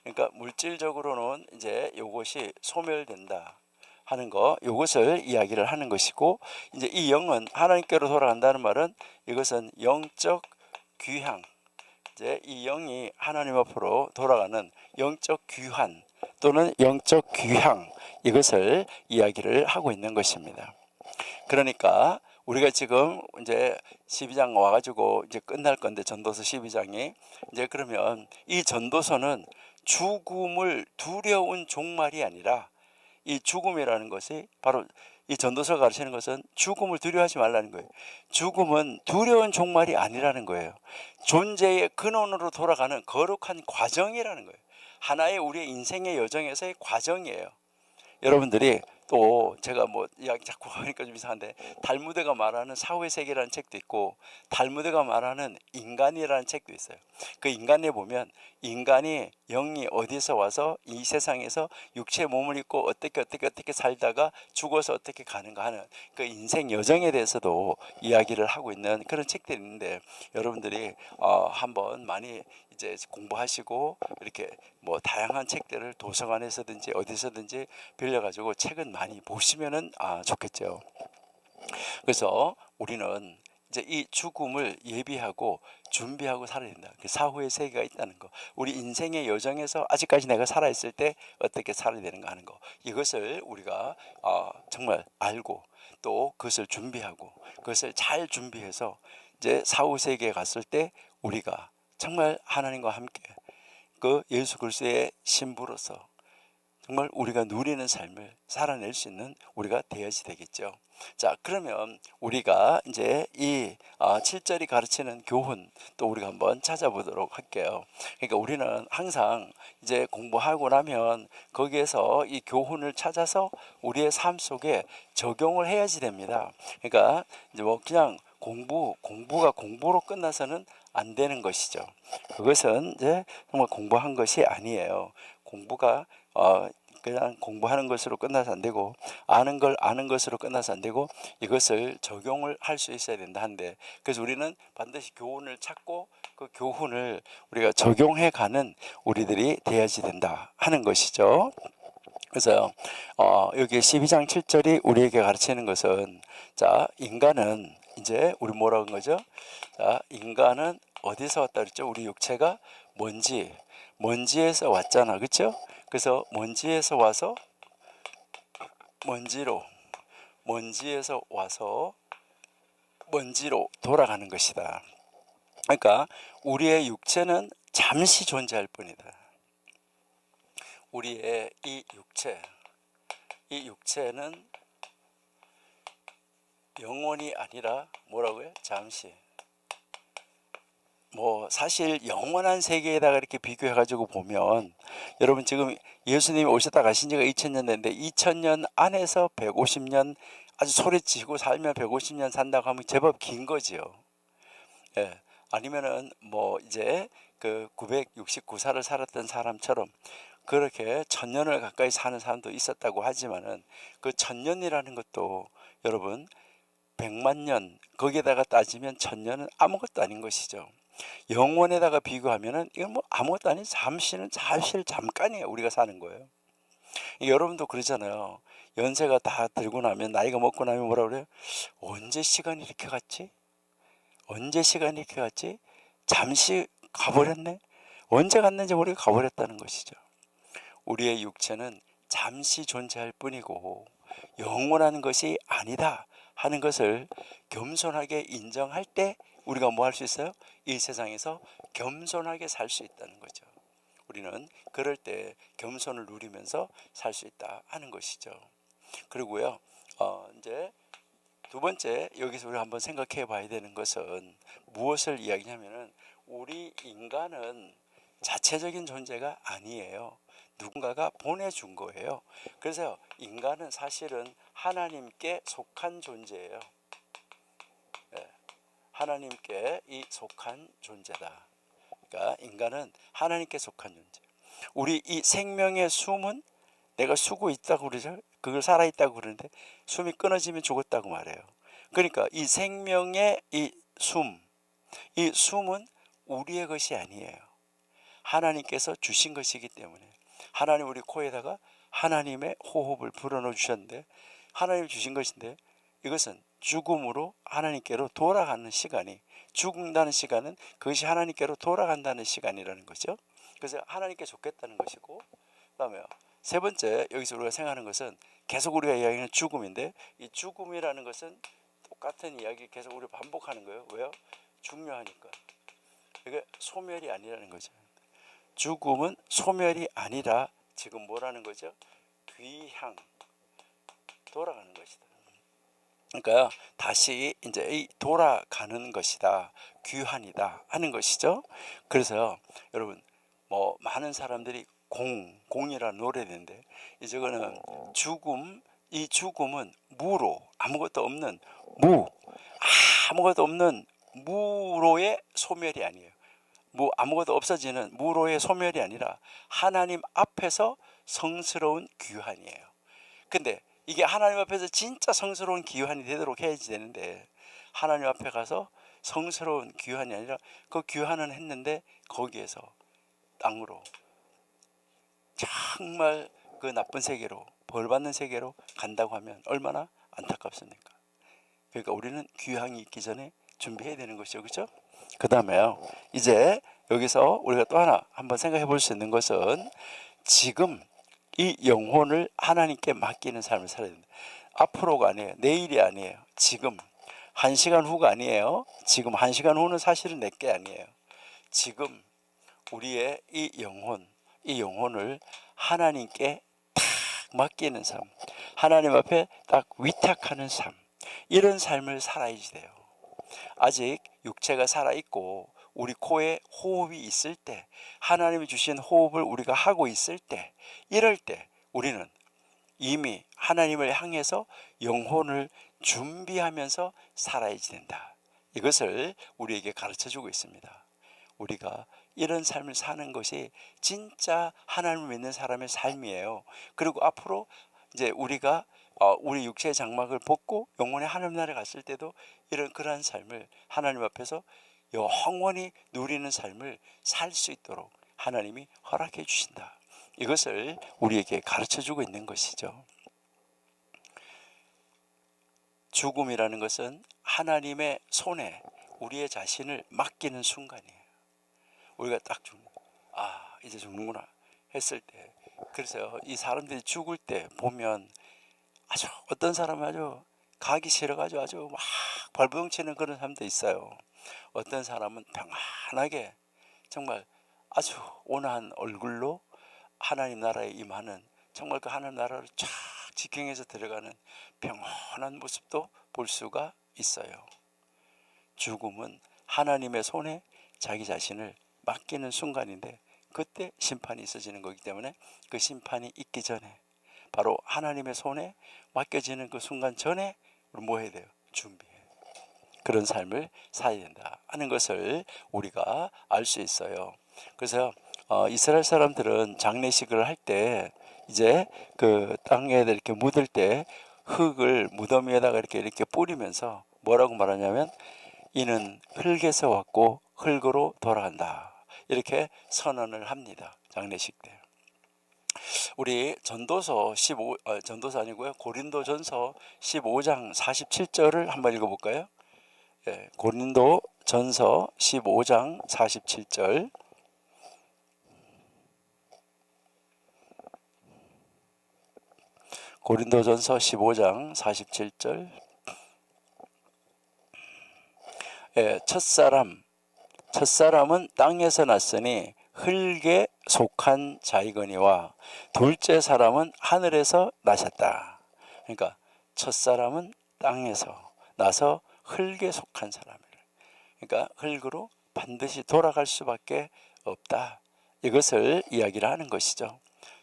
그러니까 물질적으로는 이제 이것이 소멸된다 하는 거, 이것을 이야기를 하는 것이고, 이제 이 영은 하나님께로 돌아간다는 말은 이것은 영적 귀향, 이제 이 영이 하나님 앞으로 돌아가는 영적 귀환 또는 영적 귀향, 이것을 이야기를 하고 있는 것입니다. 그러니까 우리가 지금 이제 12장 와가지고 이제 끝날 건데 전도서 12장이 이제 그러면 이 전도서는 죽음을 두려운 종말이 아니라 이 죽음이라는 것이 바로 이 전도서가 가르치는 것은 죽음을 두려워하지 말라는 거예요. 죽음은 두려운 종말이 아니라는 거예요. 존재의 근원으로 돌아가는 거룩한 과정이라는 거예요. 하나의 우리의 인생의 여정에서의 과정이에요. 여러분들이 또 제가 뭐 이야기 자꾸 하니까 좀 이상한데 달무드가 말하는 사후의 세계라는 책도 있고 달무드가 말하는 인간이라는 책도 있어요. 그 인간에 보면 인간이 영이 어디서 와서 이 세상에서 육체의 몸을 입고 어떻게 살다가 죽어서 어떻게 가는가 하는 그 인생 여정에 대해서도 이야기를 하고 있는 그런 책들이 있는데 여러분들이 한번 많이 이제 공부하시고 이렇게 뭐 다양한 책들을 도서관에서든지 어디서든지 빌려가지고 책은 많이 보시면은 좋겠죠. 그래서 우리는 이제 이 죽음을 예비하고 준비하고 살아야 된다. 그 사후의 세계가 있다는 거. 우리 인생의 여정에서 아직까지 내가 살아있을 때 어떻게 살아야 되는가 하는 거. 이것을 우리가 정말 알고 또 그것을 준비하고 그것을 잘 준비해서 이제 사후 세계에 갔을 때 우리가 정말 하나님과 함께 그 예수 그리스도의 신부로서 정말 우리가 누리는 삶을 살아낼 수 있는 우리가 되어야지 되겠죠. 자, 그러면 우리가 이제 이 7절이 가르치는 교훈 또 우리가 한번 찾아보도록 할게요. 그러니까 우리는 항상 이제 공부하고 나면 거기에서 이 교훈을 찾아서 우리의 삶 속에 적용을 해야지 됩니다. 그러니까 이제 뭐 그냥 공부가 공부로 끝나서는 안 되는 것이죠. 그것은 이제 정말 공부한 것이 아니에요. 공부가 그냥 공부하는 것으로 끝나서 안 되고, 아는 걸 아는 것으로 끝나서 안 되고, 이것을 적용을 할 수 있어야 된다 한데, 그래서 우리는 반드시 교훈을 찾고 그 교훈을 우리가 적용해 가는 우리들이 되어야지 된다 하는 것이죠. 그래서 여기 12장 7절이 우리에게 가르치는 것은, 자, 인간은 이제 우리 뭐라고 한 거죠? 자, 인간은 어디서 왔다 그랬죠? 우리 육체가 먼지에서 왔잖아, 그렇죠? 그래서 먼지에서 와서 먼지에서 와서 먼지로 돌아가는 것이다. 그러니까 우리의 육체는 잠시 존재할 뿐이다. 우리의 이 육체는 영원이 아니라 뭐라고요? 잠시. 뭐 사실 영원한 세계에다가 이렇게 비교해 가지고 보면, 여러분 지금 예수님이 오셨다 가신 지가 2000년 됐는데 2000년 안에서 150년 아주 소리치고 살면 150년 산다고 하면 제법 긴 거지요. 예. 아니면은 뭐 이제 그 969살을 살았던 사람처럼 그렇게 1000년을 가까이 사는 사람도 있었다고 하지만은, 그 1000년이라는 것도 여러분 100만 년, 거기에다가 따지면 1000년은 아무것도 아닌 것이죠. 영원에다가 비교하면은 이건 뭐 아무것도 아닌 사실 잠깐이에요. 우리가 사는 거예요. 여러분도 그러잖아요. 연세가 다 들고 나면, 나이가 먹고 나면 뭐라 그래요? 언제 시간이 이렇게 갔지? 잠시 가버렸네? 언제 갔는지 모르게 가버렸다는 것이죠. 우리의 육체는 잠시 존재할 뿐이고 영원한 것이 아니다 하는 것을 겸손하게 인정할 때 우리가 뭐 할 수 있어요? 이 세상에서 겸손하게 살 수 있다는 거죠. 우리는 그럴 때 겸손을 누리면서 살 수 있다 하는 것이죠. 그리고요, 이제 두 번째, 여기서 우리가 한번 생각해 봐야 되는 것은 무엇을 이야기냐면은, 우리 인간은 자체적인 존재가 아니에요. 누군가가 보내준 거예요. 그래서 인간은 사실은 하나님께 속한 존재예요. 하나님께 속한 존재다. 그러니까 인간은 하나님께 속한 존재. 우리 이 생명의 숨은 내가 쉬고 있다고 그러죠. 그걸 살아있다고 그러는데 숨이 끊어지면 죽었다고 말해요. 그러니까 이 생명의 이 숨은 우리의 것이 아니에요. 하나님께서 주신 것이기 때문에, 하나님 우리 코에다가 하나님의 호흡을 불어넣어 주셨는데, 하나님이 주신 것인데, 이것은 죽음으로 하나님께로 돌아가는 시간이, 죽는다는 시간은 그것이 하나님께로 돌아간다는 시간이라는 거죠. 그래서 하나님께 좋겠다는 것이고, 그다음에 세 번째, 여기서 우리가 생각하는 것은, 계속 우리가 이야기하는 죽음인데, 이 죽음이라는 것은 똑같은 이야기 계속 우리 반복하는 거예요. 왜요? 중요하니까. 이게 소멸이 아니라는 거죠. 죽음은 소멸이 아니라 지금 뭐라는 거죠? 귀향, 돌아가는 것이다. 그러니까 다시 이제 돌아가는 것이다, 귀환이다 하는 것이죠. 그래서 여러분, 뭐 많은 사람들이 공이라는 노래인데, 이거는 이 죽음은 무로, 아무것도 없는 무로의 소멸이 아니에요. 아무것도 없어지는 무로의 소멸이 아니라 하나님 앞에서 성스러운 귀환이에요. 근데 이게 하나님 앞에서 진짜 성스러운 귀환이 되도록 해야지 되는데, 하나님 앞에 가서 성스러운 귀환이 아니라 그 귀환은 했는데 거기에서 땅으로, 정말 그 나쁜 세계로, 벌받는 세계로 간다고 하면 얼마나 안타깝습니까? 그러니까 우리는 귀환이 있기 전에 준비해야 되는 것이죠. 그렇죠? 그 다음에요, 이제 여기서 우리가 또 하나 한번 생각해 볼 수 있는 것은, 지금 이 영혼을 하나님께 맡기는 삶을 살아야 됩니다. 앞으로가 아니에요. 내일이 아니에요. 지금 1시간 후가 아니에요. 지금 1시간 후는 사실은 내게 아니에요. 지금 우리의 이 영혼을 하나님께 탁 맡기는 삶, 하나님 앞에 딱 위탁하는 삶, 이런 삶을 살아야지 돼요. 아직 육체가 살아있고 우리 코에 호흡이 있을 때, 하나님이 주신 호흡을 우리가 하고 있을 때, 이럴 때 우리는 이미 하나님을 향해서 영혼을 준비하면서 살아야지 된다. 이것을 우리에게 가르쳐주고 있습니다. 우리가 이런 삶을 사는 것이 진짜 하나님을 믿는 사람의 삶이에요. 그리고 앞으로 이제 우리가 우리 육체의 장막을 벗고 영혼의 하늘 나라에 갔을 때도 그러한 삶을 하나님 앞에서 영원히 누리는 삶을 살 수 있도록 하나님이 허락해 주신다. 이것을 우리에게 가르쳐주고 있는 것이죠. 죽음이라는 것은 하나님의 손에 우리의 자신을 맡기는 순간이에요. 우리가 딱 이제 죽는구나 했을 때, 그래서 이 사람들이 죽을 때 보면 아주 어떤 사람은 아주 가기 싫어가지고 아주 막 발버둥치는 그런 사람도 있어요. 어떤 사람은 평안하게 정말 아주 온화한 얼굴로 하나님 나라에 임하는, 정말 그 하나님 나라를 쫙 직행해서 들어가는 평온한 모습도 볼 수가 있어요. 죽음은 하나님의 손에 자기 자신을 맡기는 순간인데, 그때 심판이 있어지는 거기 때문에 그 심판이 있기 전에, 바로 하나님의 손에 맡겨지는 그 순간 전에 우리 뭐 해야 돼요? 준비해야 돼요. 그런 삶을 살아야 된다 하는 것을 우리가 알 수 있어요. 그래서 이스라엘 사람들은 장례식을 할 때 이제 그 땅에 이렇게 묻을 때 흙을 무덤 위에다가 이렇게 뿌리면서 뭐라고 말하냐면, 이는 흙에서 왔고 흙으로 돌아간다, 이렇게 선언을 합니다. 장례식 때. 우리 전도서 아니고요, 고린도전서 15장 47절을 한번 읽어볼까요? 예, 고린도전서 15장 47절. 고린도전서 15장 47절. 예, 첫사람은 땅에서 났으니 흙에 속한 자이거니와 둘째 사람은 하늘에서 나셨다. 그러니까 첫사람은 땅에서 나서 흙에 속한 사람을, 그러니까 흙으로 반드시 돌아갈 수밖에 없다, 이것을 이야기를 하는 것이죠.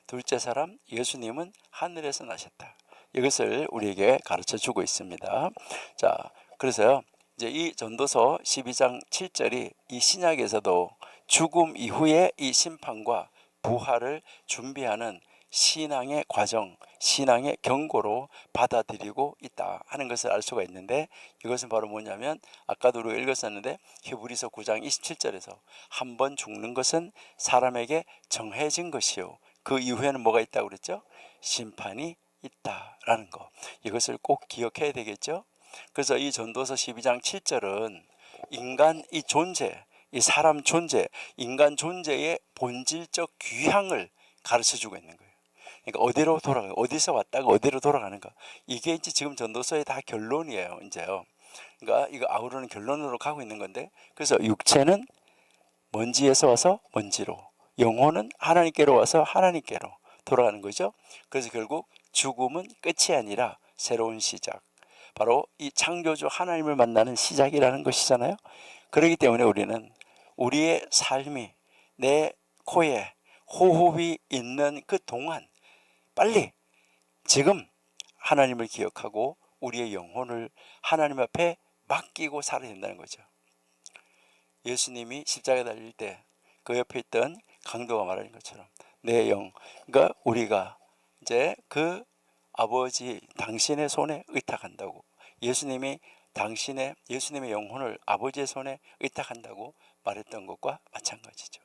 둘째 사람 예수님은 하늘에서 나셨다, 이것을 우리에게 가르쳐 주고 있습니다. 자, 그래서요, 이제 이 전도서 12장 7절이 이 신약에서도 죽음 이후의 이 심판과 부활을 준비하는 신앙의 과정, 신앙의 경고로 받아들이고 있다 하는 것을 알 수가 있는데, 이것은 바로 뭐냐면, 아까도 우리가 읽었었는데 히브리서 9장 27절에서 한 번 죽는 것은 사람에게 정해진 것이요, 그 이후에는 뭐가 있다고 그랬죠? 심판이 있다라는 거, 이것을 꼭 기억해야 되겠죠. 그래서 이 전도서 12장 7절은 인간 이 존재, 이 사람 존재, 인간 존재의 본질적 귀향을 가르쳐주고 있는 거예요. 그러니까 어디로 돌아가요? 어디서 왔다가 어디로 돌아가는가? 이게 이제 지금 전도서의 다 결론이에요, 이제요. 그러니까 이거 아우르는 결론으로 가고 있는 건데, 그래서 육체는 먼지에서 와서 먼지로, 영혼은 하나님께로 와서 하나님께로 돌아가는 거죠. 그래서 결국 죽음은 끝이 아니라 새로운 시작, 바로 이 창조주 하나님을 만나는 시작이라는 것이잖아요. 그렇기 때문에 우리는 우리의 삶이 내 코에 호흡이 있는 그 동안 빨리 지금 하나님을 기억하고 우리의 영혼을 하나님 앞에 맡기고 살아야 된다는 거죠. 예수님이 십자가에 달릴 때 그 옆에 있던 강도가 말하는 것처럼 내 영, 그러니까 우리가 이제 그 아버지 당신의 손에 의탁한다고, 예수님의 영혼을 아버지의 손에 의탁한다고 말했던 것과 마찬가지죠.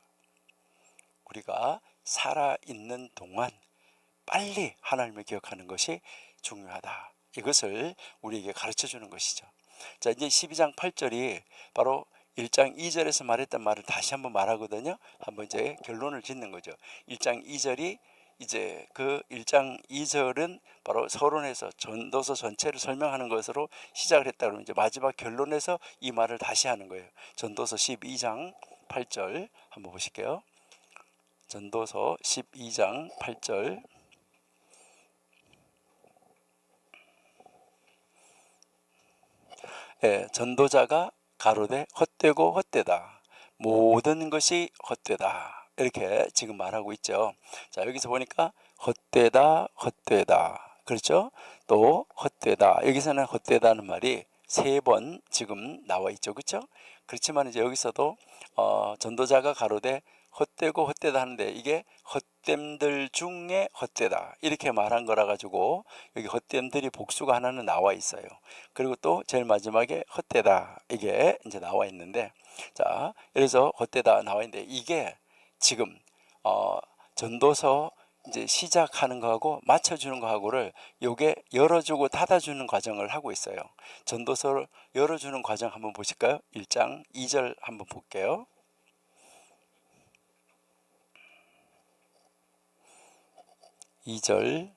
우리가 살아있는 동안 빨리 하나님을 기억하는 것이 중요하다, 이것을 우리에게 가르쳐 주는 것이죠. 자, 이제 12장 8절이 바로 1장 2절에서 말했던 말을 다시 한번 말하거든요. 한번 이제 결론을 짓는 거죠. 1장 2절이 이제 그 1장 2절은 바로 서론에서 전도서 전체를 설명하는 것으로 시작을 했다 그러면, 이제 마지막 결론에서 이 말을 다시 하는 거예요. 전도서 12장 8절 한번 보실게요. 전도서 12장 8절. 전도자가 가로되 헛되고 헛되다. 모든 것이 헛되다. 이렇게 지금 말하고 있죠. 자, 여기서 보니까 헛되다, 헛되다. 그렇죠? 또 헛되다. 여기서는 헛되다는 말이 3번 지금 나와 있죠. 그렇죠? 그렇지만 이제 여기서도 전도자가 가로되 헛되고 헛되다 하는데 이게 헛됨들 중에 헛되다 이렇게 말한 거라 가지고 여기 헛됨들이 복수가 하나는 나와 있어요. 그리고 또 제일 마지막에 헛되다 이게 이제 나와 있는데, 자, 그래서 헛되다 나와 있는데 이게 지금 전도서 이제 시작하는 거하고 맞춰주는 거하고를 요게 열어주고 닫아주는 과정을 하고 있어요. 전도서를 열어주는 과정 한번 보실까요? 1장 2절 한번 볼게요. 2절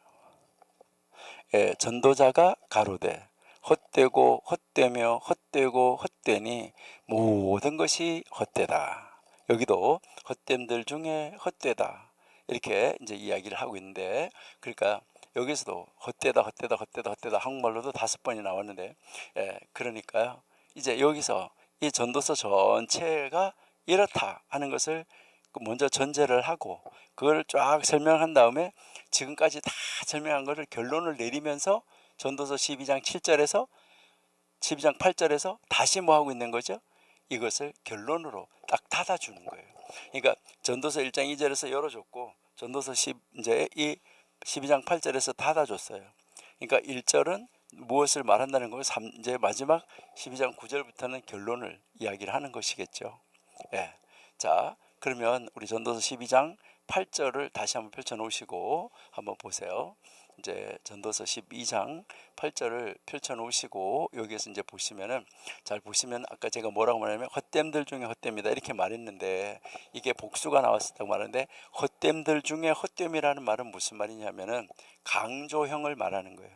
전도자가 가로되 헛되고 헛되며 헛되고 헛되니 모든 것이 헛되다. 여기도 헛됨들 중에 헛되다 이렇게 이제 이야기를 하고 있는데, 그러니까 여기서도 헛되다 헛되다 헛되다 헛되다 한국말로도 5번이 나왔는데, 그러니까요 이제 여기서 이 전도서 전체가 이렇다 하는 것을 먼저 전제를 하고 그걸 쫙 설명한 다음에 지금까지 다 설명한 것을 결론을 내리면서 전도서 12장 7절에서 12장 8절에서 다시 뭐 하고 있는 거죠? 이것을 결론으로 딱 닫아주는 거예요. 그러니까 전도서 1장 2절에서 열어줬고 전도서 이제 이 12장 8절에서 닫아줬어요. 그러니까 1절은 무엇을 말한다는 거고 이제 마지막 12장 9절부터는 결론을 이야기를 하는 것이겠죠. 자, 그러면 우리 전도서 12장 8절을 다시 한번 펼쳐 놓으시고 한번 보세요. 이제 전도서 12장 8절을 펼쳐 놓으시고 여기에서 이제 보시면은, 잘 보시면 아까 제가 뭐라고 말하냐면 헛됨들 중에 헛됨이다 이렇게 말했는데 이게 복수가 나왔다고 말하는데, 헛됨들 중에 헛됨이라는 말은 무슨 말이냐면은 강조형을 말하는 거예요.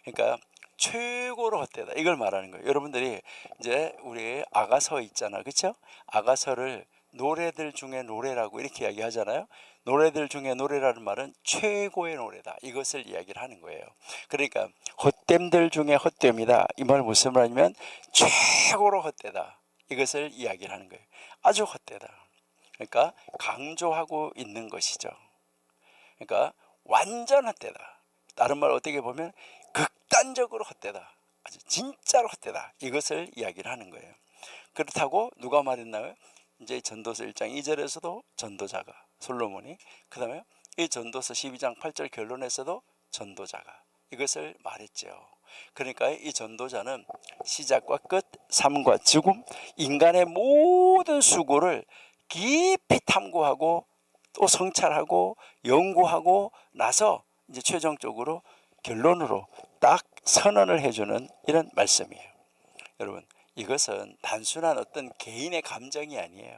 그러니까 최고로 헛되다 이걸 말하는 거예요. 여러분들이 이제 우리 아가서 있잖아, 그렇죠? 아가서를 노래들 중에 노래라고 이렇게 이야기하잖아요. 노래들 중에 노래라는 말은 최고의 노래다 이것을 이야기를 하는 거예요. 그러니까 헛됨들 중에 헛됨이다 이 말 무슨 말이냐면 최고로 헛되다 이것을 이야기를 하는 거예요. 아주 헛되다. 그러니까 강조하고 있는 것이죠. 그러니까 완전 헛되다. 다른 말 어떻게 보면 극단적으로 헛되다, 아주 진짜로 헛되다 이것을 이야기를 하는 거예요. 그렇다고 누가 말했나요? 이제 전도서 1장 2절에서도 전도자가 솔로몬이, 그 다음에 이 전도서 12장 8절 결론에서도 전도자가 이것을 말했죠. 그러니까 이 전도자는 시작과 끝, 삶과 죽음, 인간의 모든 수고를 깊이 탐구하고 또 성찰하고 연구하고 나서 이제 최종적으로 결론으로 딱 선언을 해주는 이런 말씀이에요. 여러분, 이것은 단순한 어떤 개인의 감정이 아니에요.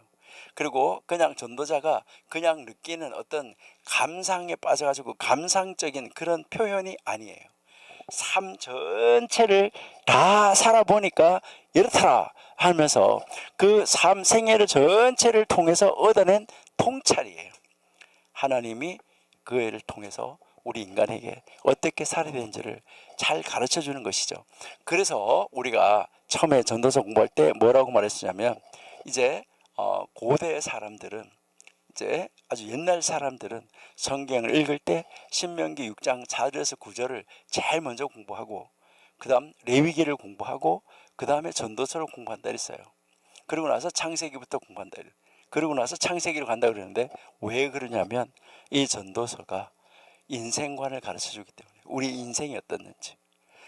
그리고 그냥 전도자가 그냥 느끼는 어떤 감상에 빠져가지고 감상적인 그런 표현이 아니에요. 삶 전체를 다 살아보니까 이렇더라 하면서 그 삶 생애를 전체를 통해서 얻어낸 통찰이에요. 하나님이 그 애를 통해서 우리 인간에게 어떻게 살아야 되는지를 잘 가르쳐 주는 것이죠. 그래서 우리가 처음에 전도서 공부할 때 뭐라고 말했냐면, 이제 고대 사람들은, 이제 아주 옛날 사람들은 성경을 읽을 때 신명기 6장 4절에서 9절을 제일 먼저 공부하고 그 다음 레위기를 공부하고 그 다음에 전도서를 공부한다 그랬어요. 그리고 나서 창세기부터 공부한다 그래요. 그리고 나서 창세기로 간다 그러는데, 왜 그러냐면 이 전도서가 인생관을 가르쳐 주기 때문에, 우리 인생이 어떻는지,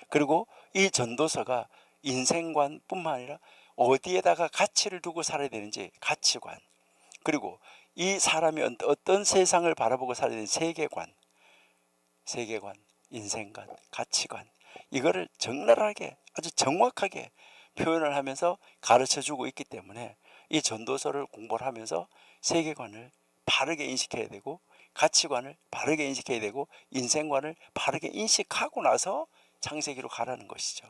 그리고 이 전도서가 인생관뿐만 아니라 어디에다가 가치를 두고 살아야 되는지 가치관, 그리고 이 사람이 어떤 세상을 바라보고 살아야 되는지 세계관, 인생관, 가치관, 이거를 적나라하게 아주 정확하게 표현을 하면서 가르쳐 주고 있기 때문에 이 전도서를 공부를 하면서 세계관을 바르게 인식해야 되고 가치관을 바르게 인식해야 되고 인생관을 바르게 인식하고 나서 창세기로 가라는 것이죠.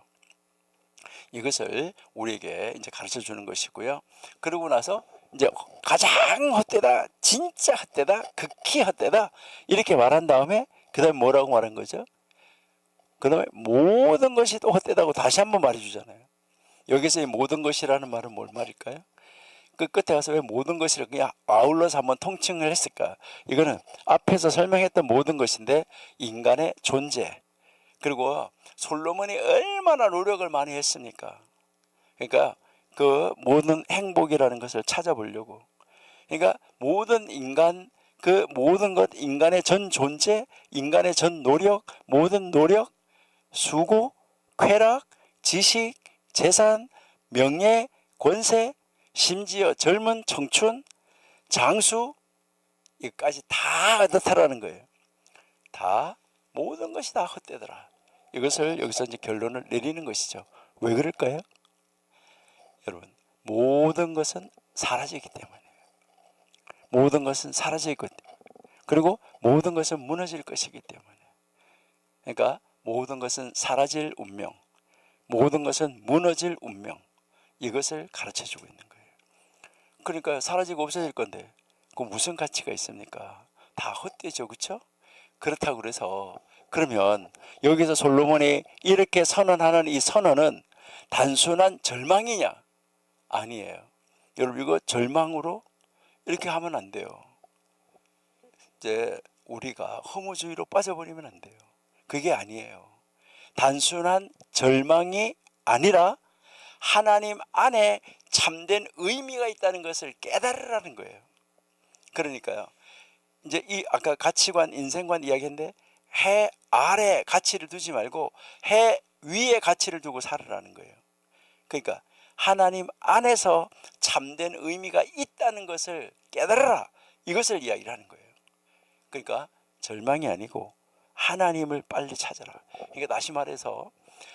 이것을 우리에게 이제 가르쳐 주는 것이고요. 그러고 나서 이제 가장 헛되다, 진짜 헛되다, 극히 헛되다 이렇게 말한 다음에 그 다음에 뭐라고 말한 거죠? 그 다음에 모든 것이 또 헛되다고 다시 한번 말해 주잖아요. 여기서 이 모든 것이라는 말은 뭘 말일까요? 그 끝에 가서 왜 모든 것을 그냥 아울러서 한번 통칭을 했을까? 이거는 앞에서 설명했던 모든 것인데 인간의 존재, 그리고 솔로몬이 얼마나 노력을 많이 했습니까? 그러니까 그 모든 행복이라는 것을 찾아보려고, 그러니까 모든 인간, 그 모든 것, 인간의 전 존재, 인간의 전 노력, 모든 노력, 수고, 쾌락, 지식, 재산, 명예, 권세, 심지어 젊은 청춘, 장수, 이것까지 다 어떻다라는 거예요. 다 모든 것이 다 헛되더라. 이것을 여기서 이제 결론을 내리는 것이죠. 왜 그럴까요? 여러분, 모든 것은 사라지기 때문이에요. 모든 것은 사라질 것, 그리고 모든 것은 무너질 것이기 때문에. 그러니까 모든 것은 사라질 운명, 모든 것은 무너질 운명, 이것을 가르쳐주고 있는 거예요. 그러니까 사라지고 없어질 건데 그 무슨 가치가 있습니까? 다 헛되죠, 그렇죠? 그렇다고 그래서 그러면 여기서 솔로몬이 이렇게 선언하는 이 선언은 단순한 절망이냐? 아니에요. 여러분, 이거 절망으로 이렇게 하면 안 돼요. 이제 우리가 허무주의로 빠져버리면 안 돼요. 그게 아니에요. 단순한 절망이 아니라 하나님 안에 참된 의미가 있다는 것을 깨달으라는 거예요. 그러니까요, 이제 이 아까 가치관, 인생관 이야기인데 해 아래 가치를 두지 말고 해 위에 가치를 두고 살으라는 거예요. 그러니까 하나님 안에서 참된 의미가 있다는 것을 깨달아라, 이것을 이야기를 하는 거예요. 그러니까 절망이 아니고 하나님을 빨리 찾아라. 그러니까 다시 말해서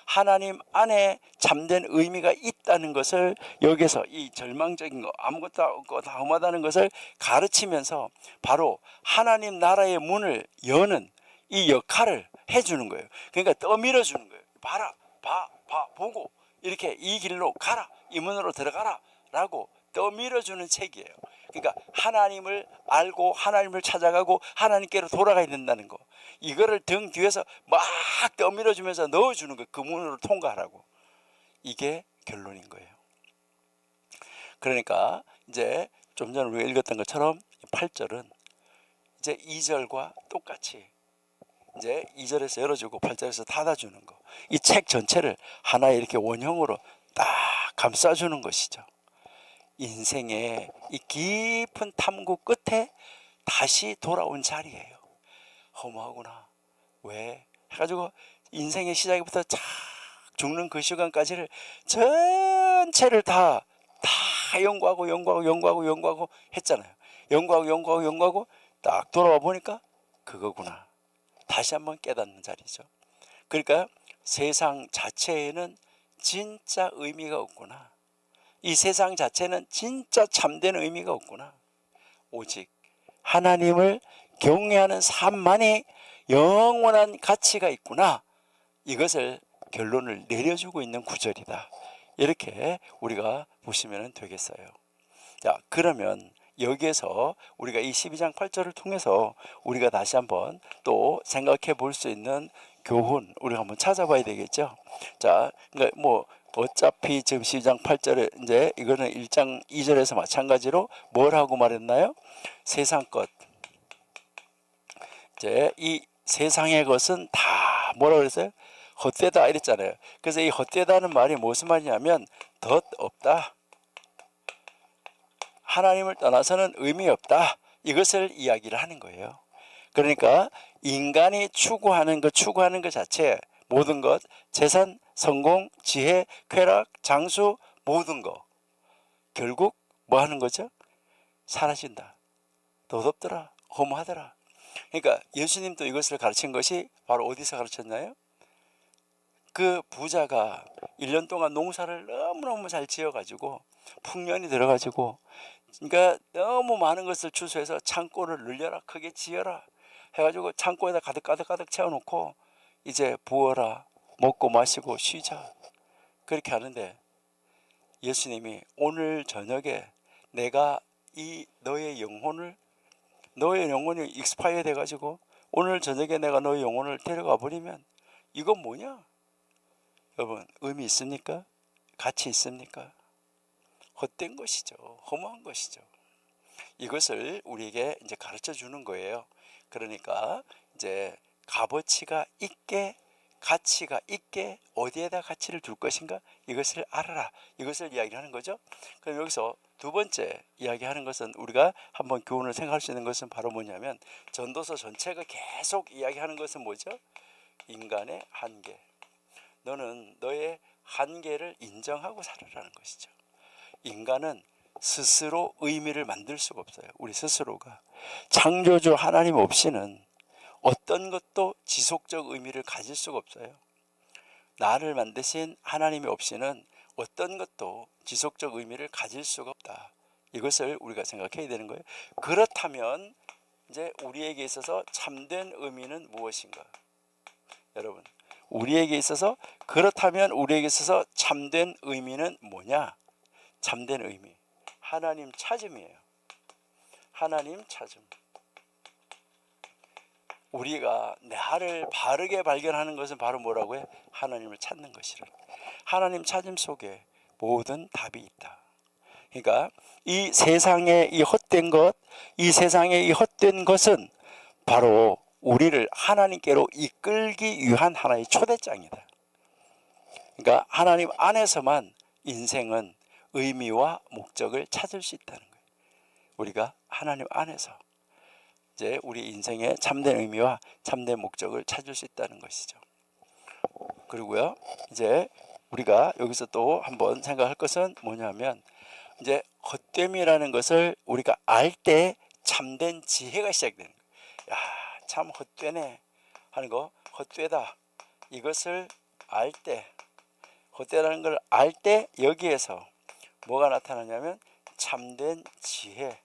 하나님 안에 참된 의미가 있다는 것을 여기서 이 절망적인 거, 아무것도 없고 다 험하다는 것을 가르치면서 바로 하나님 나라의 문을 여는 이 역할을 해주는 거예요. 그러니까 떠밀어 주는 거예요. 봐라, 보고 이렇게 이 길로 가라, 이 문으로 들어가라 라고 떠밀어 주는 책이에요. 그러니까 하나님을 알고 하나님을 찾아가고 하나님께로 돌아가야 된다는 거, 이거를 등 뒤에서 막 떠밀어 주면서 넣어주는 거예요. 그 문으로 통과하라고. 이게 결론인 거예요. 그러니까 이제 좀 전에 우리가 읽었던 것처럼 8절은 이제 2절과 똑같이 이제 2절에서 열어주고 8절에서 닫아주는 거, 이 책 전체를 하나의 이렇게 원형으로 딱 감싸주는 것이죠. 인생의 이 깊은 탐구 끝에 다시 돌아온 자리예요. 허무하구나. 왜? 해가지고 인생의 시작부터 쫙 죽는 그 시간까지를 전체를 다 연구하고 했잖아요. 연구하고 딱 돌아와 보니까 그거구나. 다시 한번 깨닫는 자리죠. 그러니까 세상 자체에는 진짜 의미가 없구나. 이 세상 자체는 진짜 참된 의미가 없구나. 오직 하나님을 경외하는 삶만이 영원한 가치가 있구나. 이것을 결론을 내려주고 있는 구절이다. 이렇게 우리가 보시면 되겠어요. 자, 그러면 여기에서 우리가 이 12장 8절을 통해서 우리가 다시 한번 또 생각해 볼 수 있는 교훈, 우리가 한번 찾아봐야 되겠죠. 자, 그러니까 뭐 어차피 지금 12장 8절에 이제 이거는 1장 2절에서 마찬가지로 뭘 하고 말했나요? 세상 것, 이제 이 세상의 것은 다 뭐라고 그랬어요? 헛되다 이랬잖아요. 그래서 이 헛되다는 말이 무슨 말이냐면 덧 없다, 하나님을 떠나서는 의미 없다, 이것을 이야기를 하는 거예요. 그러니까 인간이 추구하는 것 자체, 모든 것, 재산, 성공, 지혜, 쾌락, 장수, 모든 것 결국 뭐 하는 거죠? 사라진다. 덧없더라, 허무하더라. 그러니까 예수님도 이것을 가르친 것이 바로 어디서 가르쳤나요? 그 부자가 1년 동안 농사를 너무너무 잘 지어가지고 풍년이 들어가지고, 그러니까 너무 많은 것을 추수해서 창고를 늘려라, 크게 지어라 해가지고 창고에다 가득 채워놓고 이제 부어라, 먹고 마시고 쉬자, 그렇게 하는데 예수님이 오늘 저녁에 내가 이 너의 영혼이 익스파이어 돼가지고 오늘 저녁에 내가 너의 영혼을 데려가 버리면 이건 뭐냐? 여러분, 의미 있습니까? 가치 있습니까? 헛된 것이죠. 허무한 것이죠. 이것을 우리에게 이제 가르쳐 주는 거예요. 그러니까 이제 값어치가 있게, 가치가 있게 어디에다 가치를 둘 것인가, 이것을 알아라, 이것을 이야기하는 거죠. 그럼 여기서 두 번째 이야기하는 것은, 우리가 한번 교훈을 생각할 수 있는 것은 바로 뭐냐면, 전도서 전체가 계속 이야기하는 것은 뭐죠? 인간의 한계. 너는 너의 한계를 인정하고 살아라는 것이죠. 인간은 스스로 의미를 만들 수가 없어요. 우리 스스로가 창조주 하나님 없이는 어떤 것도 지속적 의미를 가질 수가 없어요. 나를 만드신 하나님이 없이는 어떤 것도 지속적 의미를 가질 수가 없다. 이것을 우리가 생각해야 되는 거예요. 그렇다면 이제 우리에게 있어서 참된 의미는 무엇인가? 여러분, 우리에게 있어서, 그렇다면 우리에게 있어서 참된 의미는 뭐냐? 참된 의미, 하나님 찾음이에요. 하나님 찾음. 우리가 나를 바르게 발견하는 것은 바로 뭐라고 해? 하나님을 찾는 것이라. 하나님 찾음 속에 모든 답이 있다. 그러니까 이 세상의 이 헛된 것, 이 세상의 이 헛된 것은 바로 우리를 하나님께로 이끌기 위한 하나의 초대장이다. 그러니까 하나님 안에서만 인생은 의미와 목적을 찾을 수 있다는 거예요. 우리가 하나님 안에서 이제 우리 인생의 참된 의미와 참된 목적을 찾을 수 있다는 것이죠. 그리고요, 이제 우리가 여기서 또 한번 생각할 것은 뭐냐면, 이제 헛됨이라는 것을 우리가 알 때 참된 지혜가 시작되는 거예요. 야, 참 헛되네 하는 거, 헛되다, 이것을 알 때, 헛되다는 걸 알 때 여기에서 뭐가 나타나냐면 참된 지혜,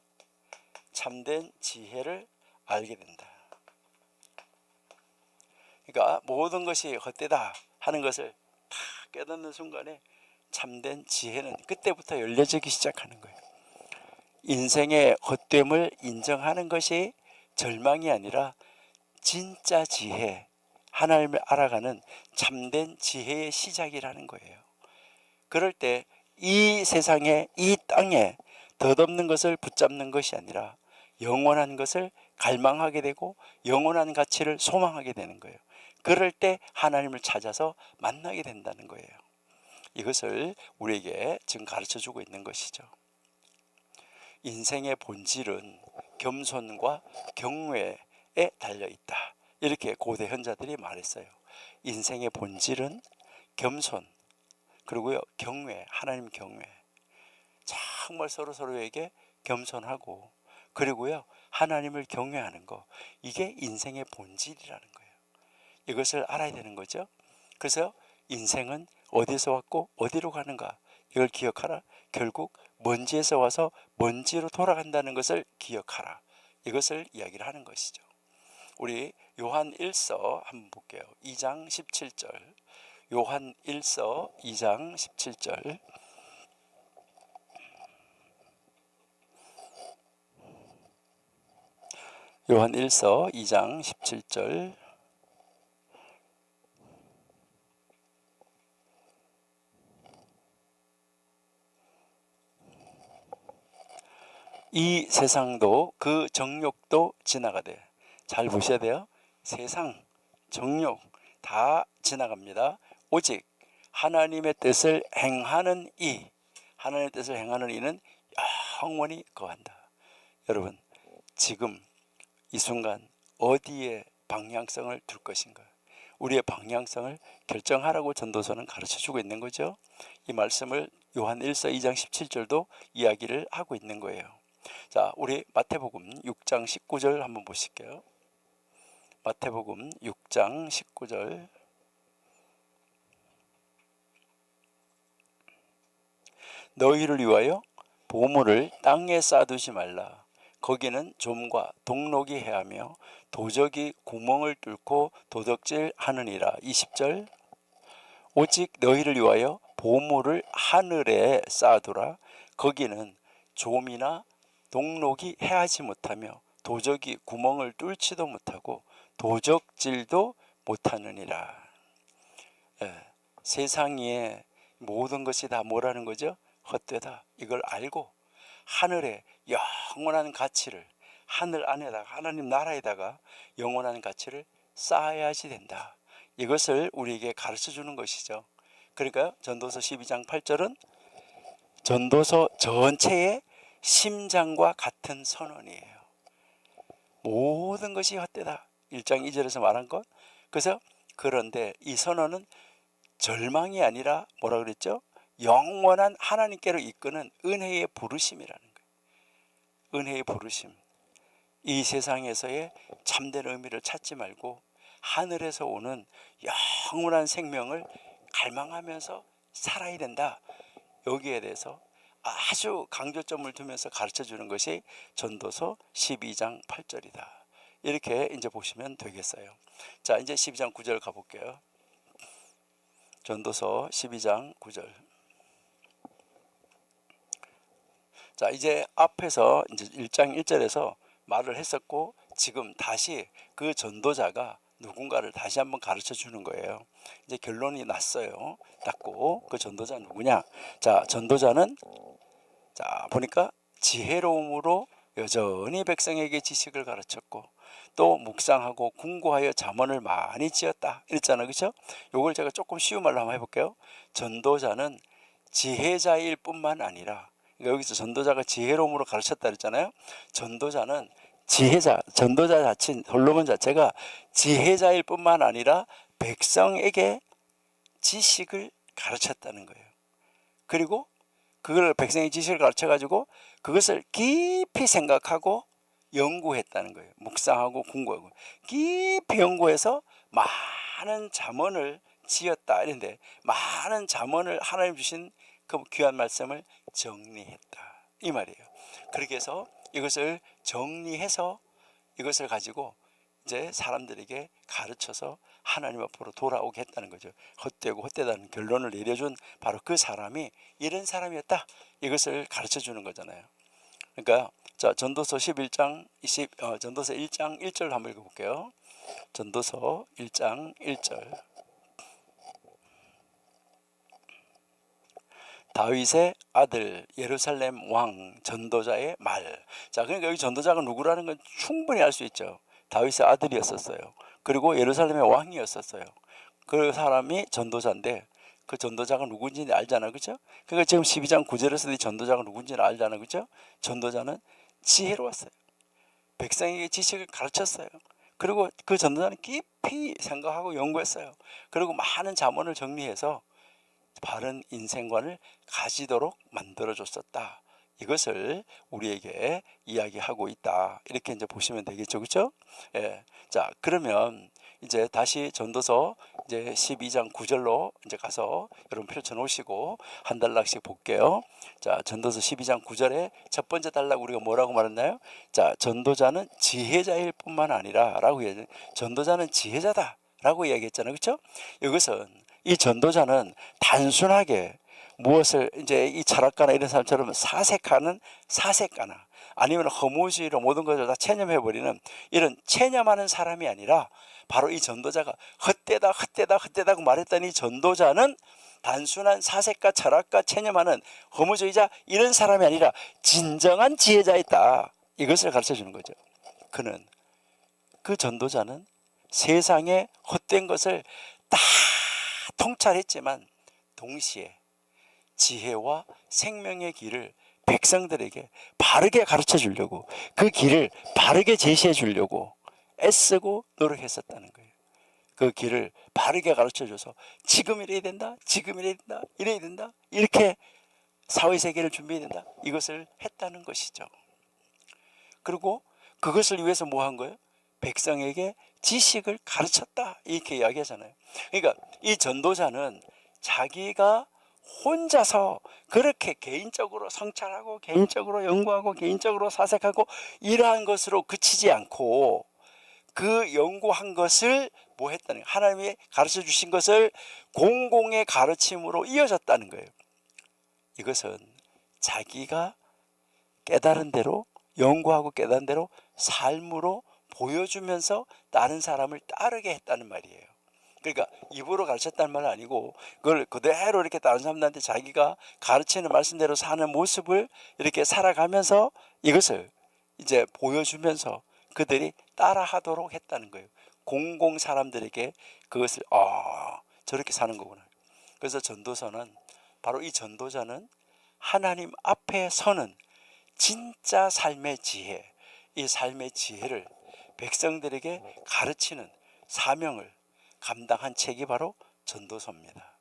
참된 지혜를 알게 된다. 그러니까 모든 것이 헛되다 하는 것을 다 깨닫는 순간에 참된 지혜는 그때부터 열려지기 시작하는 거예요. 인생의 헛됨을 인정하는 것이 절망이 아니라 진짜 지혜, 하나님을 알아가는 참된 지혜의 시작이라는 거예요. 그럴 때 이 세상에, 이 땅에 덧없는 것을 붙잡는 것이 아니라 영원한 것을 갈망하게 되고 영원한 가치를 소망하게 되는 거예요. 그럴 때 하나님을 찾아서 만나게 된다는 거예요. 이것을 우리에게 지금 가르쳐 주고 있는 것이죠. 인생의 본질은 겸손과 경외에 달려 있다. 이렇게 고대 현자들이 말했어요. 인생의 본질은 겸손, 그리고요 경외, 하나님 경외. 정말 서로에게 겸손하고, 그리고요 하나님을 경외하는 거, 이게 인생의 본질이라는 거예요. 이것을 알아야 되는 거죠. 그래서 인생은 어디서 왔고 어디로 가는가, 이걸 기억하라. 결국 먼지에서 와서 먼지로 돌아간다는 것을 기억하라. 이것을 이야기를 하는 것이죠. 우리 요한 1서 한번 볼게요. 2장 17절. 요한 1서 2장 17절. 요한 1서 2장 17절. 이 세상도 그 정욕도 지나가되. 잘 보셔야 돼요. 세상, 정욕 다 지나갑니다. 오직 하나님의 뜻을 행하는 이, 하나님의 뜻을 행하는 이는 영원히 거한다. 여러분, 지금 이 순간 어디에 방향성을 둘 것인가? 우리의 방향성을 결정하라고 전도서는 가르쳐주고 있는 거죠. 이 말씀을 요한 1서 2장 17절도 이야기를 하고 있는 거예요. 자, 우리 마태복음 6장 19절 한번 보실게요. 마태복음 6장 19절. 너희를 위하여 보물을 땅에 쌓아두지 말라. 거기는 좀과 동록이 해하며 도적이 구멍을 뚫고 도둑질 하느니라. 20절. 오직 너희를 위하여 보물을 하늘에 쌓아두라. 거기는 좀이나 동록이 해하지 못하며 도적이 구멍을 뚫지도 못하고 도적질도 못하느니라. 세상 위에 모든 것이 다 뭐라는 거죠? 헛되다. 이걸 알고 하늘의 영원한 가치를, 하늘 안에다가, 하나님 나라에다가 영원한 가치를 쌓아야지 된다. 이것을 우리에게 가르쳐 주는 것이죠. 그러니까 전도서 12장 8절은 전도서 전체의 심장과 같은 선언이에요. 모든 것이 헛되다. 1장 2절에서 말한 것. 그래서 그런데 이 선언은 절망이 아니라 뭐라 그랬죠? 영원한 하나님께로 이끄는 은혜의 부르심이라는 거예요. 은혜의 부르심. 이 세상에서의 참된 의미를 찾지 말고 하늘에서 오는 영원한 생명을 갈망하면서 살아야 된다. 여기에 대해서 아주 강조점을 두면서 가르쳐 주는 것이 전도서 12장 8절이다. 이렇게 이제 보시면 되겠어요. 자, 이제 12장 9절 가볼게요. 전도서 12장 9절. 자, 이제 앞에서 이제 1장 1절에서 말을 했었고 지금 다시 그 전도자가 누군가를 다시 한번 가르쳐 주는 거예요. 이제 결론이 났어요. 났고 그 전도자 누구냐? 자, 전도자는 자 보니까 지혜로움으로 여전히 백성에게 지식을 가르쳤고 또 묵상하고 궁고하여 잠언을 많이 지었다 이랬잖아요. 그렇죠? 요걸 제가 조금 쉬운 말로 한번 해볼게요. 전도자는 지혜자일 뿐만 아니라, 그러니까 여기서 전도자가 지혜로움으로 가르쳤다 그랬잖아요. 전도자는 전도자 자신 솔로몬 자체가 지혜자일 뿐만 아니라 백성에게 지식을 가르쳤다는 거예요. 그리고 그걸 백성의 지식을 가르쳐가지고 그것을 깊이 생각하고 연구했다는 거예요. 묵상하고 궁구하고 깊이 연구해서 많은 잠언을 지었다 이런데, 많은 잠언을 하나님 주신 그 귀한 말씀을 정리했다 이 말이에요. 그렇게 해서 이것을 정리해서 이것을 가지고 이제 사람들에게 가르쳐서 하나님 앞으로 돌아오게 했다는 거죠. 헛되고 헛되다는 결론을 내려준 바로 그 사람이 이런 사람이었다. 이것을 가르쳐 주는 거잖아요. 그러니까 자, 전도서 11장 전도서 1장 1절 한번 읽어볼게요. 전도서 1장 1절. 다윗의 아들 예루살렘 왕 전도자의 말. 자, 그러니까 여기 전도자가 누구라는 건 충분히 알 수 있죠. 다윗의 아들이었었어요. 그리고 예루살렘의 왕이었었어요. 그 사람이 전도자인데 그 전도자가 누군지 알잖아, 그죠? 그러니까 지금 12장 9절에서 이 전도자가 누군지는 알잖아, 그죠? 전도자는 지혜로웠어요. 백성에게 지식을 가르쳤어요. 그리고 그 전도자는 깊이 생각하고 연구했어요. 그리고 많은 잠언을 정리해서 바른 인생관을 가지도록 만들어줬었다. 이것을 우리에게 이야기하고 있다. 이렇게 이제 보시면 되겠죠, 그렇죠? 예. 자, 그러면 이제 다시 전도서 이제 12장 9절로 이제 가서 여러분 펼쳐 놓으시고 한 단락씩 볼게요. 자, 전도서 12장 9절에 첫 번째 단락 우리가 뭐라고 말했나요? 자, 전도자는 지혜자일 뿐만 아니라라고 얘기해요. 전도자는 지혜자다라고 이야기했잖아요, 그렇죠? 이것은 이 전도자는 단순하게 무엇을 이제 이 철학가나 이런 사람처럼 사색하는 사색가나 아니면 허무주의로 모든 것을 다 체념해버리는 이런 체념하는 사람이 아니라 바로 이 전도자가 헛되다 헛되다 헛되다고 말했던 이 전도자는 단순한 사색가 철학가 체념하는 허무주의자 이런 사람이 아니라 진정한 지혜자였다. 이것을 가르쳐 주는 거죠. 그 전도자는 세상의 헛된 것을 다 통찰했지만 동시에 지혜와 생명의 길을 백성들에게 바르게 가르쳐 주려고, 그 길을 바르게 제시해 주려고 애쓰고 노력했었다는 거예요. 그 길을 바르게 가르쳐 줘서 지금 이래야 된다, 지금 이래야 된다, 이래야 된다, 이렇게 사회세계를 준비해야 된다, 이것을 했다는 것이죠. 그리고 그것을 위해서 뭐 한 거예요? 백성에게 지식을 가르쳤다 이렇게 이야기하잖아요. 그러니까 이 전도자는 자기가 혼자서 그렇게 개인적으로 성찰하고 개인적으로 연구하고 개인적으로 사색하고 이러한 것으로 그치지 않고 그 연구한 것을 뭐 했다는 거예요? 하나님이 가르쳐 주신 것을 공공의 가르침으로 이어졌다는 거예요. 이것은 자기가 깨달은 대로 연구하고 깨달은 대로 삶으로 보여주면서 다른 사람을 따르게 했다는 말이에요. 그러니까 입으로 가르쳤다는 말은 아니고 그걸 그대로 이렇게 다른 사람들한테 자기가 가르치는 말씀대로 사는 모습을 이렇게 살아가면서 이것을 이제 보여주면서 그들이 따라하도록 했다는 거예요. 공공 사람들에게 그것을 저렇게 사는 거구나. 그래서 전도서는 바로 이 전도자는 하나님 앞에 서는 진짜 삶의 지혜, 이 삶의 지혜를 백성들에게 가르치는 사명을 감당한 책이 바로 전도서입니다.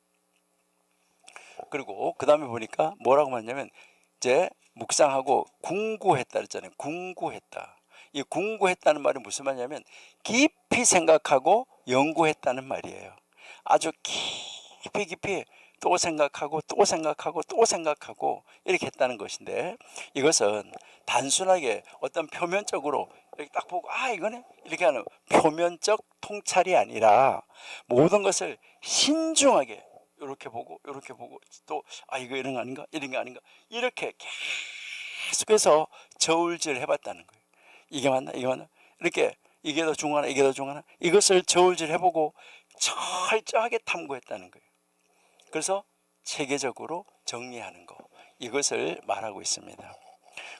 그리고 그 다음에 보니까 뭐라고 말하냐면 이제 묵상하고 궁구했다 그랬잖아요. 궁구했다. 이 궁구했다는 말이 무슨 말이냐면 깊이 생각하고 연구했다는 말이에요. 아주 깊이 또 생각하고 또 생각하고 또 생각하고 이렇게 했다는 것인데, 이것은 단순하게 어떤 표면적으로 이렇게 딱 보고 이거네 이렇게 하는 표면적 통찰이 아니라 모든 것을 신중하게 이렇게 보고 또 이거 이런 거 아닌가 이런 게 아닌가 이렇게 계속해서 저울질 해봤다는 거예요. 이게 맞나 이게 맞나 이렇게 이게 더 중요하나 이게 더 중요하나 이것을 저울질 해보고 철저하게 탐구했다는 거예요. 그래서 체계적으로 정리하는 거, 이것을 말하고 있습니다.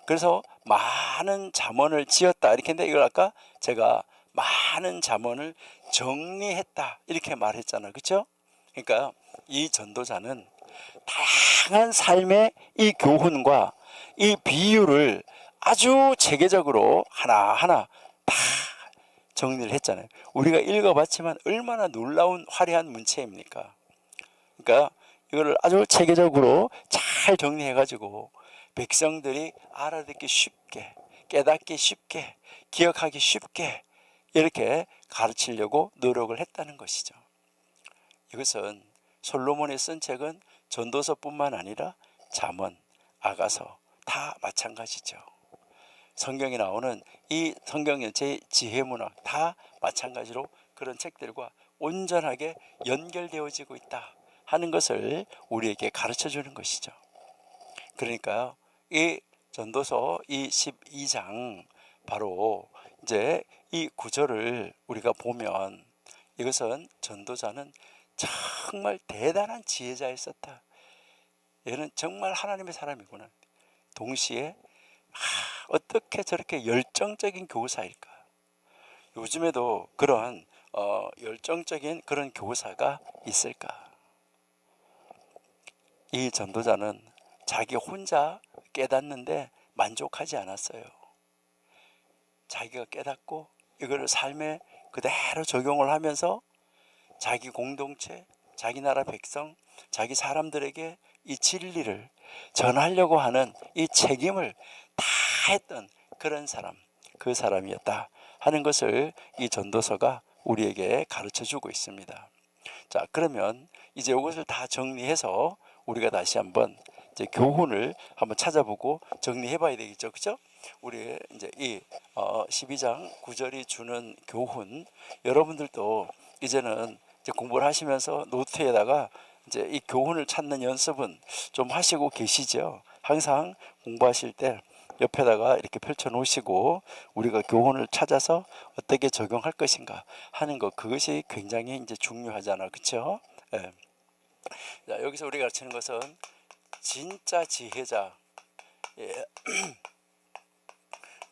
그래서 많은 잠언을 지었다 이렇게 했는데, 이걸 아까 제가 많은 잠언을 정리했다 이렇게 말했잖아요. 그렇죠? 그러니까 이 전도자는 다양한 삶의 이 교훈과 이 비유를 아주 체계적으로 하나하나 다 정리를 했잖아요. 우리가 읽어봤지만 얼마나 놀라운 화려한 문체입니까? 그러니까 이거를 아주 체계적으로 잘 정리해가지고 백성들이 알아듣기 쉽게, 깨닫기 쉽게, 기억하기 쉽게 이렇게 가르치려고 노력을 했다는 것이죠. 이것은 솔로몬이 쓴 책은 전도서뿐만 아니라 잠언, 아가서 다 마찬가지죠. 성경에 나오는 이 성경 전체의 지혜문학 다 마찬가지로 그런 책들과 온전하게 연결되어지고 있다 하는 것을 우리에게 가르쳐 주는 것이죠. 그러니까 이 전도서 이 12장 바로 이제 이 구절을 우리가 보면 이것은 전도자는 정말 대단한 지혜자였었다. 얘는 정말 하나님의 사람이구나. 동시에 어떻게 저렇게 열정적인 교사일까? 요즘에도 그런 열정적인 그런 교사가 있을까? 이 전도자는 자기 혼자 깨닫는데 만족하지 않았어요. 자기가 깨닫고 이거를 삶에 그대로 적용을 하면서 자기 공동체, 자기 나라 백성, 자기 사람들에게 이 진리를 전하려고 하는 이 책임을 다 했던 그런 사람, 그 사람이었다 하는 것을 이 전도서가 우리에게 가르쳐 주고 있습니다. 자, 그러면 이제 이것을 다 정리해서 우리가 다시 한번 이제 교훈을 한번 찾아보고 정리해 봐야 되겠죠. 그죠? 우리 이제 이 12장 9절이 주는 교훈, 여러분들도 이제는 이제 공부를 하시면서 노트에다가 이제 이 교훈을 찾는 연습은 좀 하시고 계시죠. 항상 공부하실 때 옆에다가 이렇게 펼쳐 놓으시고 우리가 교훈을 찾아서 어떻게 적용할 것인가 하는 것, 그것이 굉장히 이제 중요하잖아. 그렇죠? 예. 자, 여기서 우리가 가르치는 것은 진짜 지혜자, 예.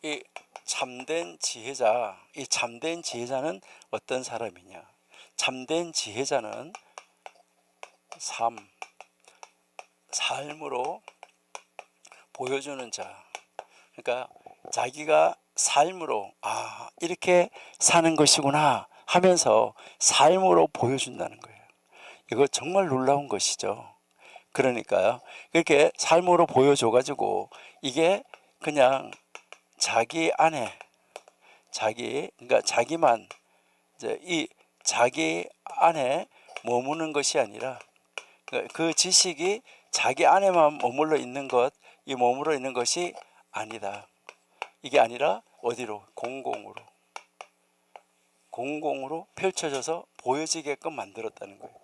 이 참된 지혜자, 이 참된 지혜자는 어떤 사람이냐? 참된 지혜자는 삶으로 보여주는 자. 그러니까 자기가 삶으로 이렇게 사는 것이구나 하면서 삶으로 보여준다는 거예요. 이거 정말 놀라운 것이죠. 그러니까요, 그렇게 삶으로 보여줘가지고 이게 그냥 자기 안에 그러니까 자기만 이제 이 자기 안에 머무는 것이 아니라 그 지식이 자기 안에만 머물러 있는 것, 이 머물러 있는 것이 아니다. 이게 아니라 어디로? 공공으로 펼쳐져서 보여지게끔 만들었다는 거예요.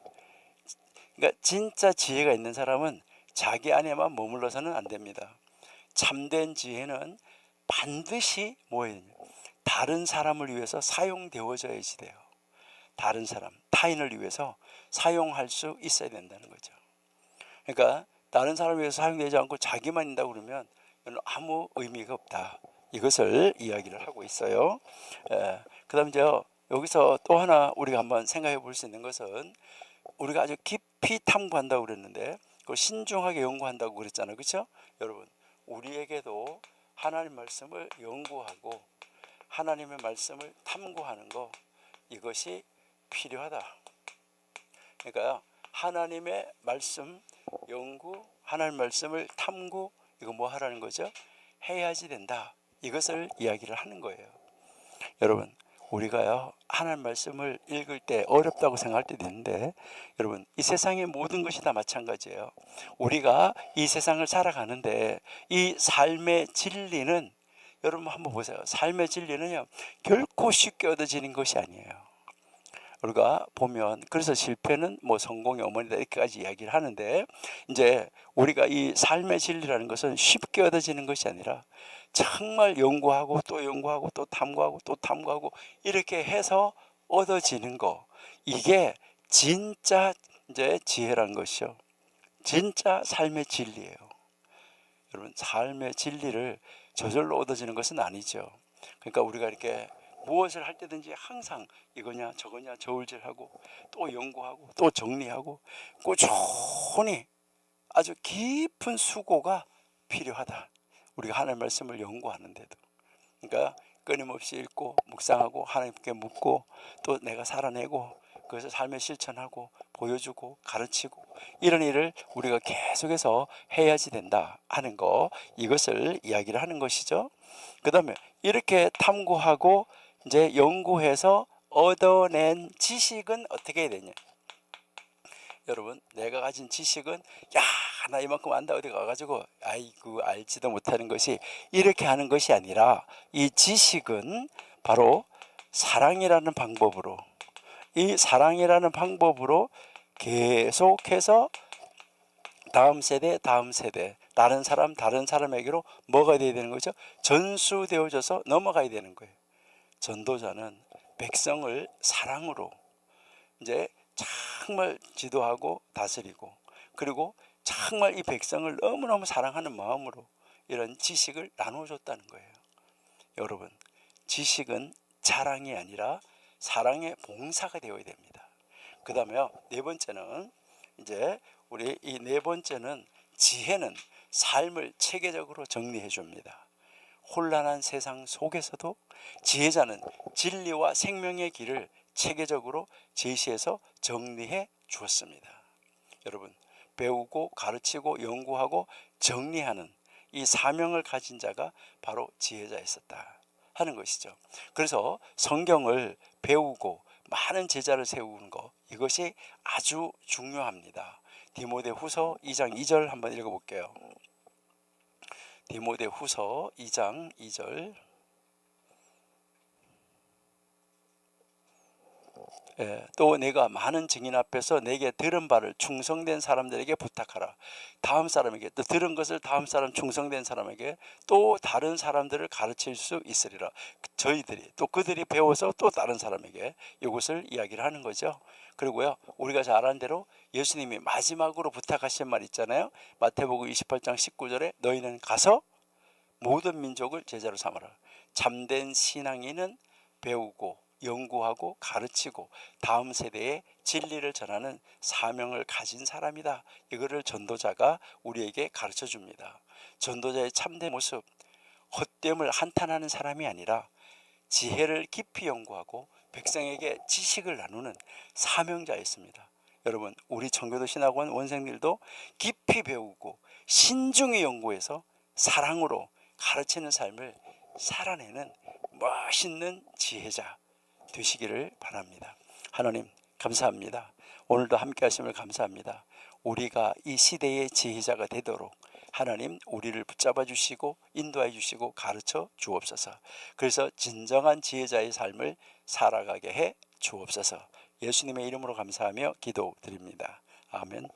그러니까 진짜 지혜가 있는 사람은 자기 안에만 머물러서는 안 됩니다. 참된 지혜는 반드시 뭐예요? 다른 사람을 위해서 사용되어져야지 돼요. 다른 사람, 타인을 위해서 사용할 수 있어야 된다는 거죠. 그러니까 다른 사람을 위해서 사용되지 않고 자기만 있다고 그러면 아무 의미가 없다. 이것을 이야기를 하고 있어요. 그 다음 이제 여기서 또 하나 우리가 한번 생각해 볼 수 있는 것은, 우리가 아주 깊이 탐구한다고 그랬는데 그걸 신중하게 연구한다고 그랬잖아요. 그렇죠? 여러분, 우리에게도 하나님 말씀을 연구하고 하나님의 말씀을 탐구하는 거, 이것이 필요하다. 그러니까 하나님의 말씀 연구, 하나님 말씀을 탐구, 이거 뭐 하라는 거죠? 해야지 된다. 이것을 이야기를 하는 거예요. 여러분, 우리가요 하나님 말씀을 읽을 때 어렵다고 생각할 때도 있는데, 여러분, 이 세상의 모든 것이 다 마찬가지예요. 우리가 이 세상을 살아가는데 이 삶의 진리는, 여러분 한번 보세요. 삶의 진리는요 결코 쉽게 얻어지는 것이 아니에요. 우리가 보면, 그래서 실패는 뭐 성공의 어머니다 이렇게까지 이야기를 하는데, 이제 우리가 이 삶의 진리라는 것은 쉽게 얻어지는 것이 아니라 정말 연구하고 또 연구하고 또 탐구하고 또 탐구하고 이렇게 해서 얻어지는 거, 이게 진짜 이제 지혜라는 것이요, 진짜 삶의 진리예요. 여러분, 삶의 진리를 저절로 얻어지는 것은 아니죠. 그러니까 우리가 이렇게 무엇을 할 때든지 항상 이거냐 저거냐 저울질하고 또 연구하고 또 정리하고 꾸준히 아주 깊은 수고가 필요하다. 우리가 하나님의 말씀을 연구하는데도. 그러니까 끊임없이 읽고 묵상하고 하나님께 묻고 또 내가 살아내고 그것을 삶에 실천하고 보여주고 가르치고, 이런 일을 우리가 계속해서 해야지 된다 하는 거, 이것을 이야기를 하는 것이죠. 그 다음에 이렇게 탐구하고 이제 연구해서 얻어낸 지식은 어떻게 해야 되냐. 여러분, 내가 가진 지식은 야 나 이만큼 안다 어디 가가지고 아이고 알지도 못하는 것이, 이렇게 하는 것이 아니라 이 지식은 바로 사랑이라는 방법으로, 이 사랑이라는 방법으로 계속해서 다음 세대 다른 사람에게로 뭐가 돼야 되는 거죠? 전수되어져서 넘어가야 되는 거예요. 전도자는 백성을 사랑으로 이제 정말 지도하고 다스리고, 그리고 정말 이 백성을 너무너무 사랑하는 마음으로 이런 지식을 나눠줬다는 거예요. 여러분, 지식은 자랑이 아니라 사랑의 봉사가 되어야 됩니다. 그 다음에요, 네 번째는, 이제 우리 이 네 번째는, 지혜는 삶을 체계적으로 정리해 줍니다. 혼란한 세상 속에서도 지혜자는 진리와 생명의 길을 체계적으로 제시해서 정리해 주었습니다. 여러분, 배우고 가르치고 연구하고 정리하는 이 사명을 가진 자가 바로 지혜자였었다 하는 것이죠. 그래서 성경을 배우고 많은 제자를 세우는 것, 이것이 아주 중요합니다. 디모데후서 2장 2절 한번 읽어볼게요. 디모데후서 2장 2절. 또 내가 많은 증인 앞에서 내게 들은 바를 충성된 사람들에게 부탁하라. 다음 사람에게, 또 들은 것을 다음 사람, 충성된 사람에게 또 다른 사람들을 가르칠 수 있으리라. 저희들이 또 그들이 배워서 또 다른 사람에게 이것을 이야기를 하는 거죠. 그리고요, 우리가 잘 아는 대로 예수님이 마지막으로 부탁하신 말 있잖아요. 마태복음 28장 19절에 너희는 가서 모든 민족을 제자로 삼아라. 참된 신앙인은 배우고 연구하고 가르치고 다음 세대에 진리를 전하는 사명을 가진 사람이다. 이거를 전도자가 우리에게 가르쳐 줍니다. 전도자의 참된 모습, 헛됨을 한탄하는 사람이 아니라 지혜를 깊이 연구하고 백성에게 지식을 나누는 사명자였습니다. 여러분, 우리 청교도 신학원 원생들도 깊이 배우고 신중히 연구해서 사랑으로 가르치는 삶을 살아내는 멋있는 지혜자 되시기를 바랍니다. 하나님 감사합니다. 오늘도 함께 하심을 감사합니다. 우리가 이 시대의 지혜자가 되도록 하나님 우리를 붙잡아 주시고 인도해 주시고 가르쳐 주옵소서. 그래서 진정한 지혜자의 삶을 살아가게 해 주옵소서. 예수님의 이름으로 감사하며 기도드립니다. 아멘.